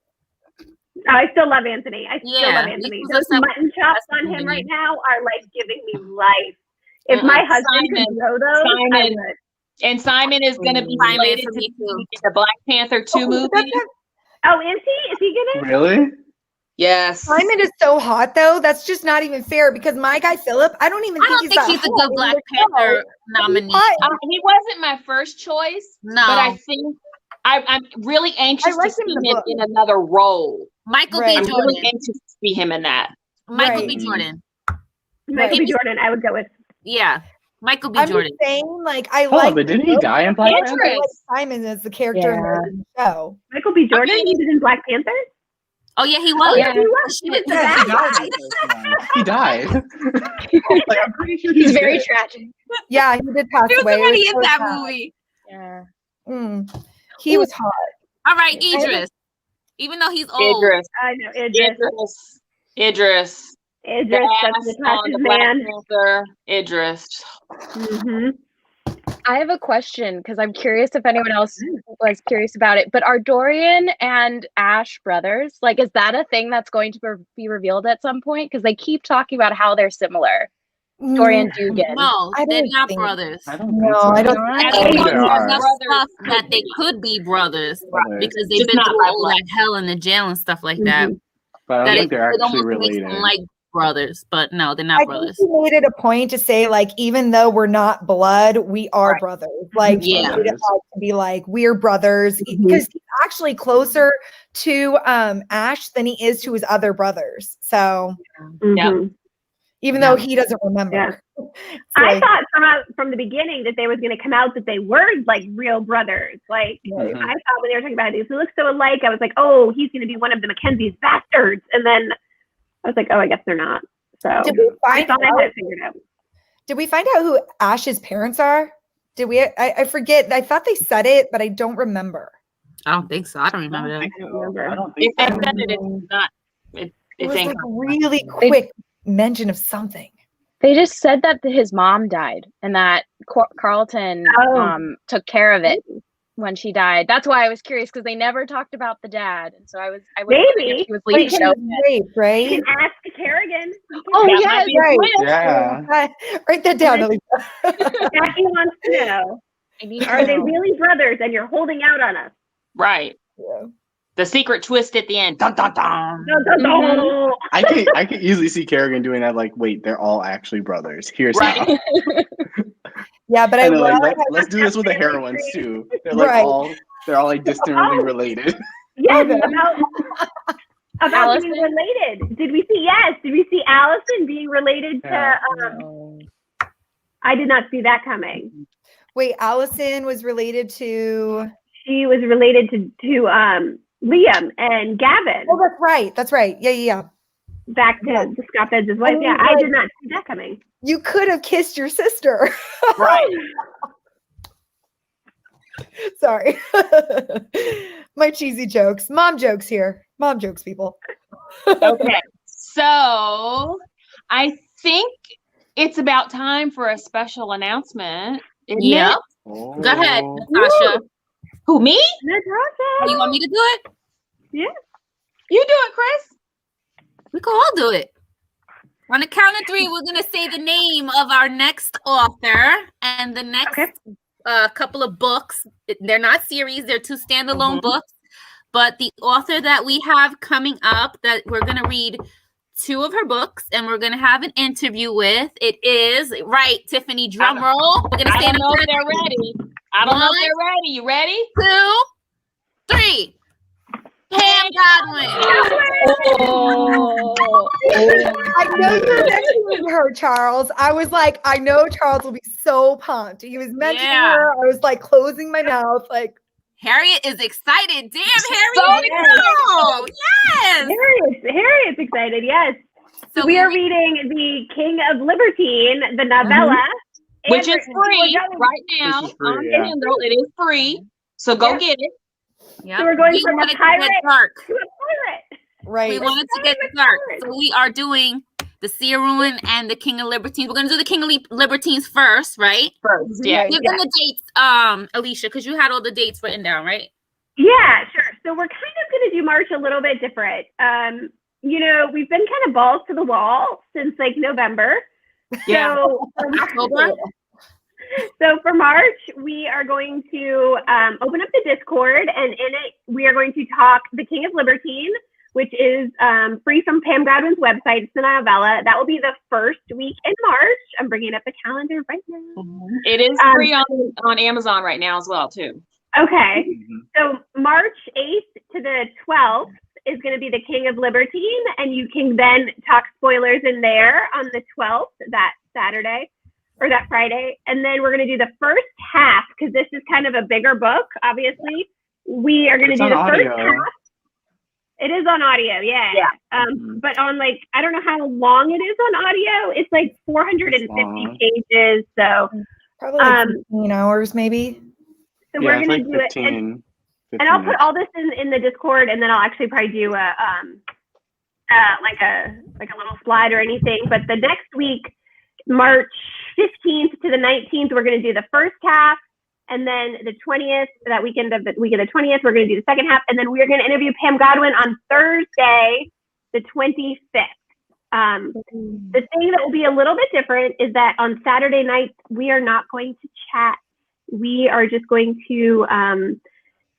I still love Anthony. I still Yeah, love Anthony. he was Those upset with mutton chops on him Anthony. right now are like giving me life. If my husband could grow those, I Simon. would. And Simon is going to be Simon slated for to me be too. in the Black Panther 2 movie. Oh, is he? Is he gonna? Really? Yes. Simon is so hot though. That's just not even fair because my guy Philip, I don't even I think don't think that he's a hot good in Black the show. Panther nominee. He wasn't my first choice, No. but I think I'm really anxious I like to him see in the him book. in another role. Michael Right. I'm B. really Jordan. anxious to see him in that. Michael Right. B. Jordan. Michael B. Jordan. I would go with. Yeah. Michael B. I'm Jordan. just saying, like, I Oh, like but didn't he die in Black I Panther? like Simon as the character in the show. Michael B. Jordan. He was in Black Panther. Oh yeah, he was. yeah. He was. He was the Yeah, bad he died. guy. in the first one. He died. Like, I'm pretty sure He's very dead. tragic. Yeah, he did pass He was away. It already was in so that sad. movie. Yeah. He was hot. All right, Idris. Even though he's old. Idris. I know. Idris. Idris. Idris. The That's the ass on attractive the Black man. Panther. Idris. Mm-hmm. I have a question because I'm curious if anyone else was curious about it. But are Dorian and Ash brothers? Like, is that a thing that's going to be revealed at some point? Because they keep talking about how they're similar. Dorian Dugan. No, I they're don't not think- brothers. I don't think No, so. I don't. Not? And I they think talk there about are. enough stuff Brothers that could they be. could be brothers Brothers. because they've Just been not through by all blood. that hell in the jail and stuff like that. But I That don't it, think they're it actually almost makes related. them like brothers, but no, they're I not think brothers. he made it a point to say, like, even though we're not blood, we are Right. brothers. Like, he Yeah. made it like to be like, we're brothers because he's actually closer to Ash than he is to his other brothers. So Mm-hmm. even though he doesn't remember, Yeah. it's I like, thought from the beginning that they was going to come out that they were like real brothers. Like Mhm. I thought when they were talking about it, they look so alike. I was like, oh, he's going to be one of the Mackenzie's bastards. And then I was like, oh, I guess they're not. So did we I find thought I out? had it figured out. Did we find out who Ash's parents are? Did we? I forget. I thought they said it, but I don't remember. I don't think so. I don't remember that. I don't remember. I don't If think they so. said it, it's not. It It's was like incorrect. really quick mention of something. They just said that his mom died and that Carlton Oh. took care of it when she died. That's why I was curious because they never talked about the dad, and so I was wondering Maybe. if she was leaving Like, show. he was raped, You right? can ask Kerrigan. Oh, That yes, might be a right. twist. Yeah. Write that down, Elisa. Jackie wants to know: I need to are they know. really brothers? And you're holding out on us? Right. Yeah. The secret twist at the end. Dun, dun, dun. No, no, no. I can easily see Kerrigan doing that. Like, wait, they're all actually brothers. Here's Right. how. Yeah, but I And they're like, love let's do this with the heroines too. They're like Right. they're all like distantly related. Yes, Okay. about Allison? being related. Did we see? Yes. Did we see Allison being related Yeah. to? I did not see that coming. Wait, Allison was related to. She was related to Liam and Gavin. Oh, that's right. That's right. Yeah. Back to Scott Ben's wife. I mean, Yeah, I like- did not see that coming. You could have kissed your sister. Right. Sorry. My cheesy jokes. Mom jokes here. Mom jokes, people. Okay. So I think it's about time for a special announcement. isn't Yeah. it? Oh. Go ahead, Natasha. Who, me? Oh, Natasha. you want me to do it? You do it, Chris. We can all do it. On the count of three, we're going to say the name of our next author and the next couple of books. They're not series, they're two standalone books. But the author that we have coming up that we're going to read two of her books and we're going to have an interview with, it is, right, Tiffany, drum roll. We're going to I say don't know if the they're ready. I don't know if they're ready. You ready? 2, 3. Pam Godwin. Oh. I know you're mentioning her, Charles. I was like, I know Charles will be so pumped. He was mentioning Yeah. her. I was like closing my mouth, like, Harriet is excited. Damn, Harriet. So No. Yes. Harriet's excited. Yes. So we are reading The King of Libertine, the novella. Which And is free we're going- right now This is free, on yeah. Kindle. It is free. So go Yeah. get it. Yep. So we're going we from a wanted to pirate get dark. to a pirate. right. We wanted to get dark. So we are doing the Sea of Ruin and the King of Libertines. We're going to do the King of Libertines first, right? First, yeah. Right. Give them the dates, Alicia, because you had all the dates written down, right? Yeah, sure. So we're kind of going to do March a little bit different. You know, we've been kind of balls to the wall since like November. Yeah. So October. So for March, we are going to open up the Discord, and in it, we are going to talk The King of Libertine, which is free from Pam Godwin's website. It's a novella. That will be the first week in March. I'm bringing up the calendar right now. It is free on Amazon right now as well, too. Okay. So March 8th to the 12th is going to be The King of Libertine, and you can then talk spoilers in there on the 12th, that Saturday. Or that Friday. And then we're going to do the first half, because this is kind of a bigger book, obviously. We are going to do the first half. It is on audio, yeah. But on I don't know how long it is on audio. It's like 450 pages. So probably 15 hours maybe. So we're going to do 15, it. And I'll put all this in the Discord, and then I'll actually probably do a little slide or anything. But the next week, March 15th to the 19th, we're going to do the first half, and then the 20th, that weekend of the 20th, we're going to do the second half, and then we're going to interview Pam Godwin on Thursday, the 25th. The thing that will be a little bit different is that on Saturday nights, we are not going to chat. We are just going to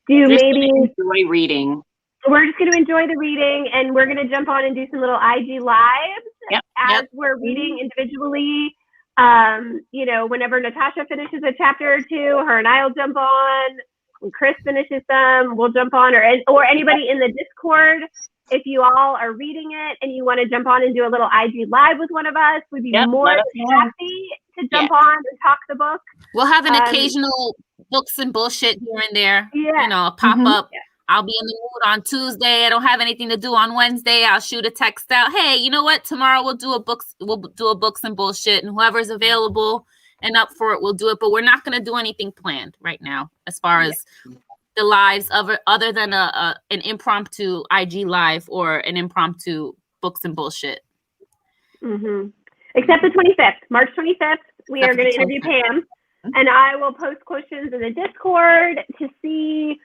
enjoy reading. We're just going to enjoy the reading, and we're going to jump on and do some little IG lives as we're reading individually. Whenever Natasha finishes a chapter or two, her and I'll jump on. When Chris finishes some, we'll jump on, or anybody in the Discord. If you all are reading it and you want to jump on and do a little IG live with one of us, we'd be more than happy to jump on and talk the book. We'll have an occasional books and bullshit here and there. Pop up. I'll be in the mood on Tuesday. I don't have anything to do on Wednesday. I'll shoot a text out. Hey, you know what? Tomorrow we'll do a books and bullshit, and whoever's available and up for it, we'll do it. But we're not going to do anything planned right now as far as the lives other than an impromptu IG live or an impromptu books and bullshit. Except the 25th, March 25th, we are going to interview Pam, and I will post questions in the Discord to see.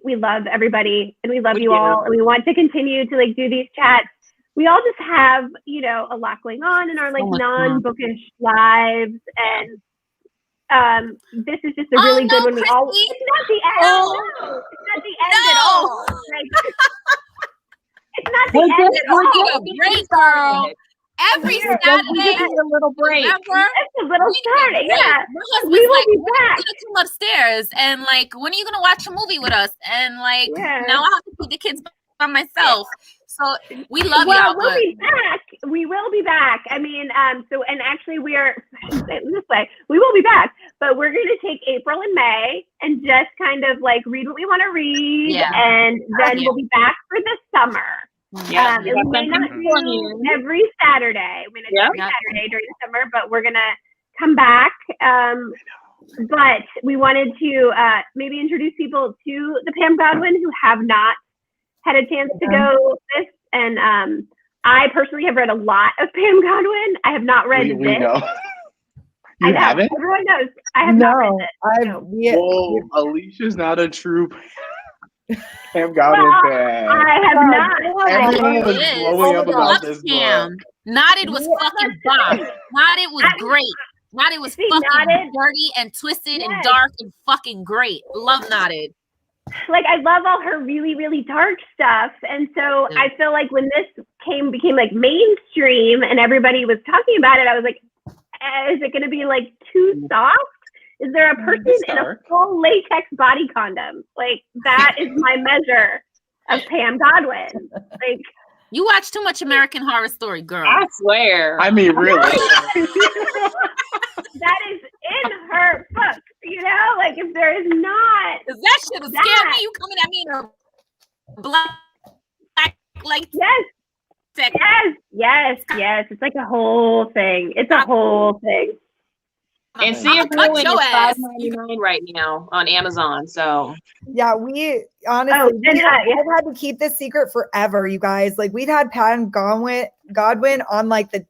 We love everybody, and we love you all, and we want to continue to do these chats. We all just have, a lot going on in our non-bookish lives, and this is just a really good one. It's not the end. It's not the end at all. It's not the end at all. We're a break, girl. Every Saturday, a little break. It's a little starting. Yeah, my husband's we will be back. Gonna come upstairs and when are you gonna watch a movie with us? And now I have to keep the kids by myself. So we love y'all. We'll be back. We will be back. I mean, and actually we are this way. We will be back, but we're going to take April and May and just kind of read what we want to read, and then we'll be back for the summer. We may not do every Saturday. We may not do every Saturday during the summer, but we're gonna come back. But we wanted to maybe introduce people to the Pam Godwin who have not had a chance to go this. And I personally have read a lot of Pam Godwin. I have not read this. We know. I know. Haven't? Everyone knows. I have not read this. Whoa, Alicia's not a true Pam Godwin fan. I have not. Everyone was blowing up about this book. Knotted was fucking bomb. Knotted was great. Knotted was fucking dirty and twisted and dark and fucking great. Love Knotted. I love all her really, really dark stuff. And so I feel like when this became mainstream and everybody was talking about it, I was like, is it going to be too soft? Is there a person in a full latex body condom? That is my measure of Pam Godwin. You watch too much American Horror Story, girl. I swear. I mean, really. That is in her book, if there is not. That shit would scare me. You coming at me in a black Yes. It's a whole thing. It's a whole thing. And Sea of Ruin is $5.99 right now on Amazon. So yeah, we honestly I've had to keep this secret forever, you guys. We've had Pam Godwin on the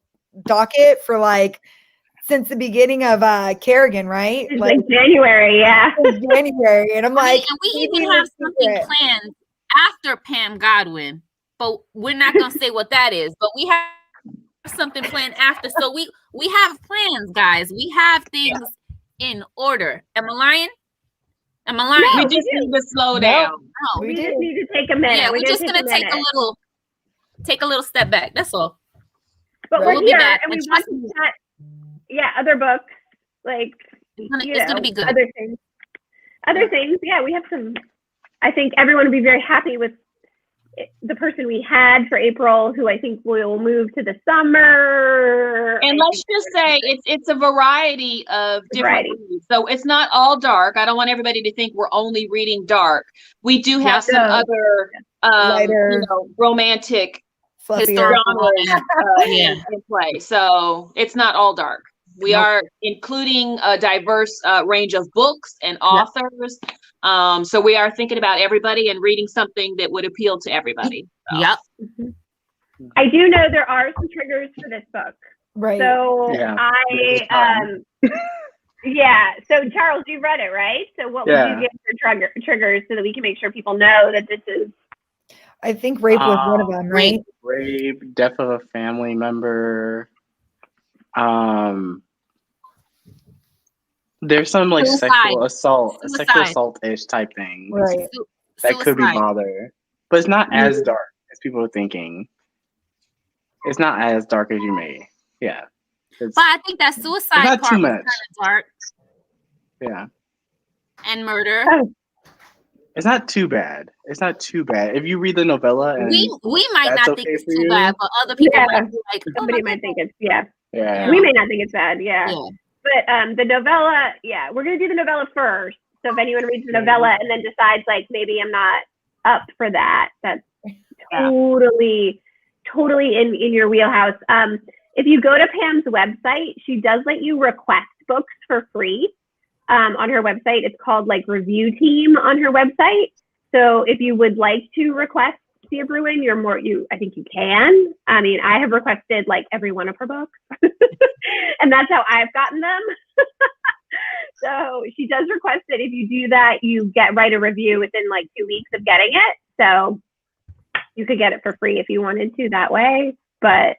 docket for since the beginning of Kerrigan, right? January, January, and I'm and we even have something planned after Pam Godwin, but we're not gonna say what that is. But we something planned after. So we have plans, guys. We have things in order. Am I lying? Am I lying? We just need to slow down. No. We just need to take a minute. Yeah, we're just gonna take a little step back. That's all. But We'll we're be here, back. and we And want trust me. to chat. Other books, like It's gonna be good. Other things. Other things. Yeah, we have some. I think everyone would be very happy with the person we had for April, who I think will move to the summer. And let's just say it's a variety of different reads. So it's not all dark. I don't want everybody to think we're only reading dark. We do have some other lighter, romantic fluffier in play. So it's not all dark. We are including a diverse range of books and authors. So we are thinking about everybody and reading something that would appeal to everybody. So. Yep. I do know there are some triggers for this book. Right. So so Charles, you read it, right? So what would you give for triggers so that we can make sure people know that this is? I think rape was one of them, right? Rape, death of a family member. There's some like sexual assault-ish type thing. Right. That could be bother. But it's not as dark as people are thinking. It's not as dark as you may. Yeah. But I think that suicide not part too was much. kind of dark. Yeah. And murder. It's not too bad. It's not too bad. If you read the novella, and we might not think it's too bad, but other people might be like, somebody might think it's Yeah. We may not think it's bad, But the novella, we're gonna do the novella first. So if anyone reads the novella and then decides like maybe I'm not up for that, that's totally in your wheelhouse. If you go to Pam's website, she does let you request books for free. On her website, it's called like Review Team on her website. So if you would like to request Sia Bruin, I think you can. I mean, I have requested like every one of her books, and that's how I've gotten them. So she does request that if you do that, you write a review within like 2 weeks of getting it. So you could get it for free if you wanted to that way. But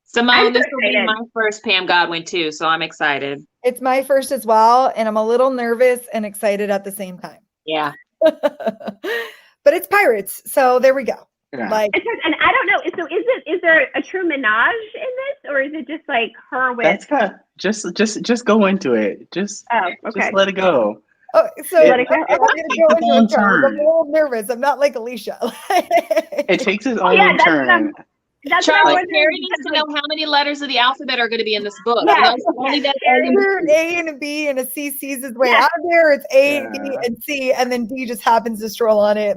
Simone, this will be my first Pam Godwin too, so I'm excited. It's my first as well, and I'm a little nervous and excited at the same time. Yeah. But it's pirates, so there we go. Yeah. Like, and I don't know. So is there a true menage in this, or is it just like her with? That's kind of, just go into it. Just let it go. Oh, so let it go. I'm gonna go into it. I'm a little nervous. I'm not like Alicia. It takes its own turn. Charlie, Carrie needs to know how many letters of the alphabet are going to be in this book. Yeah. Only that A and a B and a C sees his way out of there. It's A and B and C, and then D just happens to stroll on it.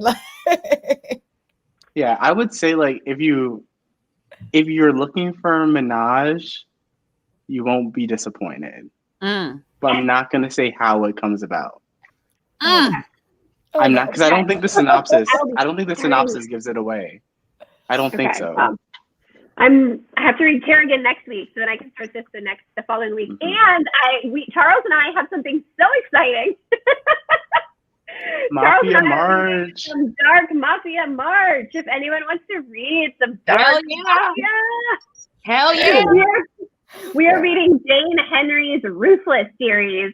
Yeah, I would say like if you're looking for a menage, you won't be disappointed. But I'm not going to say how it comes about. I'm not, because I don't think the synopsis. I don't think the synopsis gives it away. I don't think so. I have to read Kerrigan next week, so then I can start this the following week. And Charles and I have something so exciting. Mafia March. Some dark Mafia March. If anyone wants to read some dark Mafia. Hell yeah. We are reading Jane Henry's Ruthless series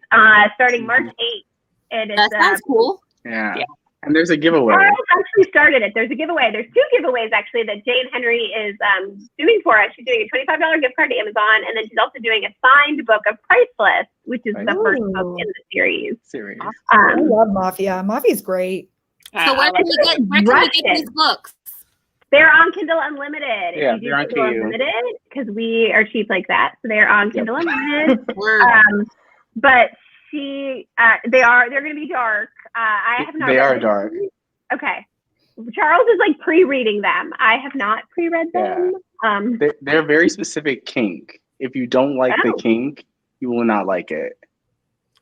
starting March 8th. And that sounds cool. Yeah. And there's a giveaway. Charles actually started it. There's a giveaway. There's 2 giveaways actually that Jane Henry is doing for us. She's doing a $25 gift card to Amazon, and then she's also doing a signed book of Priceless, which is the first book in the series. I love Mafia. Mafia's great. So where can we get these books? They're on Kindle Unlimited. Yeah, they're on Kindle Unlimited because we are cheap like that. So they're on Kindle Unlimited. But they're going to be dark. I have not. They are dark. Okay. Charles is like pre-reading them. I have not pre-read them. Yeah. They're very specific kink. If you don't like the kink, you will not like it.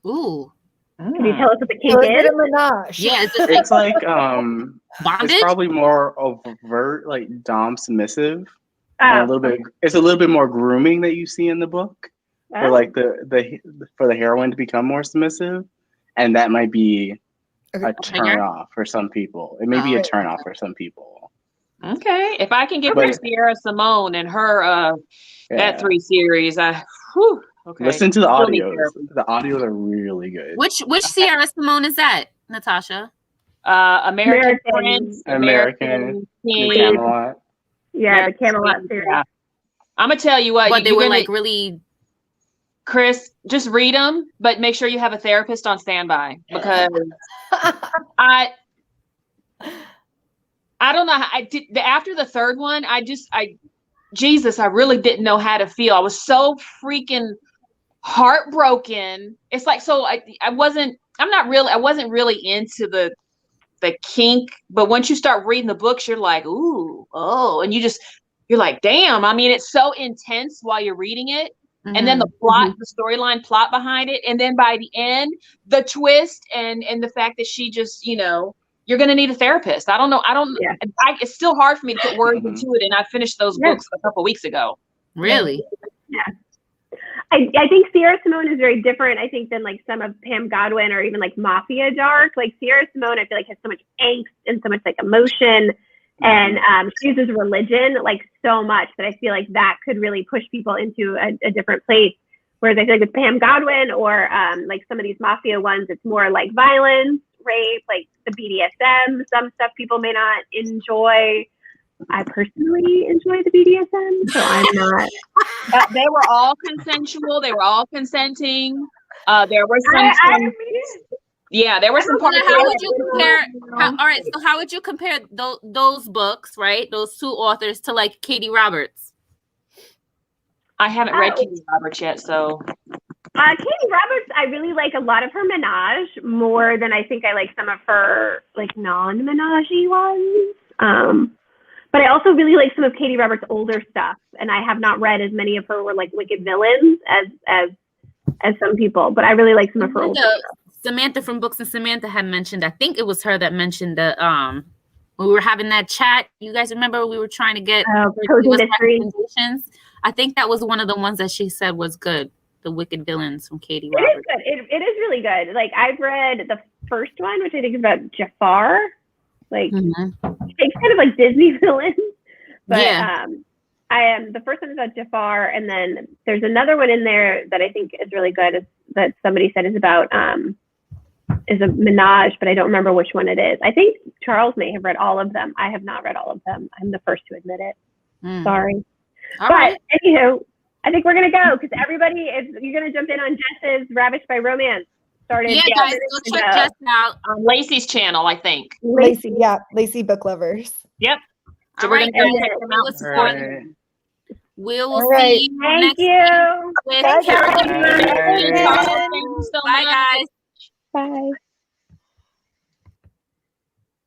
Ooh. Can you tell us what the kink is? A menage. Yeah, it's like bondage? It's probably more overt, like dom submissive. And it's a little bit more grooming that you see in the book. For like for the heroine to become more submissive, and that might be a turn off for some people. It may be a turn off for some people. Okay, if I can get through Sierra Simone and her That 3 series, okay. Listen to the Still need audios. therapy. The audios are really good. Which Sierra Simone is that, Natasha? American Prince, American King. Camelot. Yeah, the Camelot series. Yeah. I'm gonna tell you what. But they were like really. Chris, just read them, but make sure you have a therapist on standby because I don't know. I did after the third one. Jesus, I really didn't know how to feel. I was so freaking heartbroken. It's like, so I wasn't really into the kink, but once you start reading the books, you're like, ooh, oh, and you're like, damn. I mean, it's so intense while you're reading it. And then the plot, the storyline plot behind it. And then by the end, the twist and the fact that she just, you're going to need a therapist. I don't know. It's still hard for me to put words into it. And I finished those books a couple weeks ago. Really? Yeah. I think Sierra Simone is very different, I think, than like some of Pam Godwin or even like Mafia Dark. Like Sierra Simone, I feel like has so much angst and so much like emotion. And she uses religion like so much that I feel like that could really push people into a different place. Whereas I feel like with Pam Godwin or like some of these mafia ones, it's more like violence, rape, like the BDSM, some stuff people may not enjoy. I personally enjoy the BDSM, so I'm not. They were all consensual. They were all consenting. There were some. Yeah, there were some parts. How would you compare? All right, so how would you compare those books, right? Those 2 authors to like Katie Roberts? I haven't read Katie Roberts yet, so. Katie Roberts, I really like a lot of her menage more than I think I like some of her like non-menage ones. But I also really like some of Katie Roberts' older stuff, and I have not read as many of her were like Wicked Villains as some people. But I really like some of her older stuff. Samantha from Books and Samantha had mentioned, I think it was her that mentioned that when we were having that chat, you guys remember we were trying to get recommendations? I think that was one of the ones that she said was good. The Wicked Villains from Katie Roberts. It is good. It is really good. Like I've read the first one, which I think is about Jafar. Like it's kind of like Disney villains. But the first one is about Jafar, and then there's another one in there that I think is really good that somebody said is about is a menage, but I don't remember which one it is. I think Charles may have read all of them. I have not read all of them. I'm the first to admit it. Sorry. All right. Anywho, I think we're gonna go because everybody is. You're gonna jump in on Jess's Ravished by Romance. Started. Yeah, guys, go check Jess out on Lacey's channel. I think Lacey Book Lovers. Yep. So we're gonna go check them out. Right. We will see you next week with Bye, Kerrigan Byrne. Thank you so much. Bye, guys. Bye.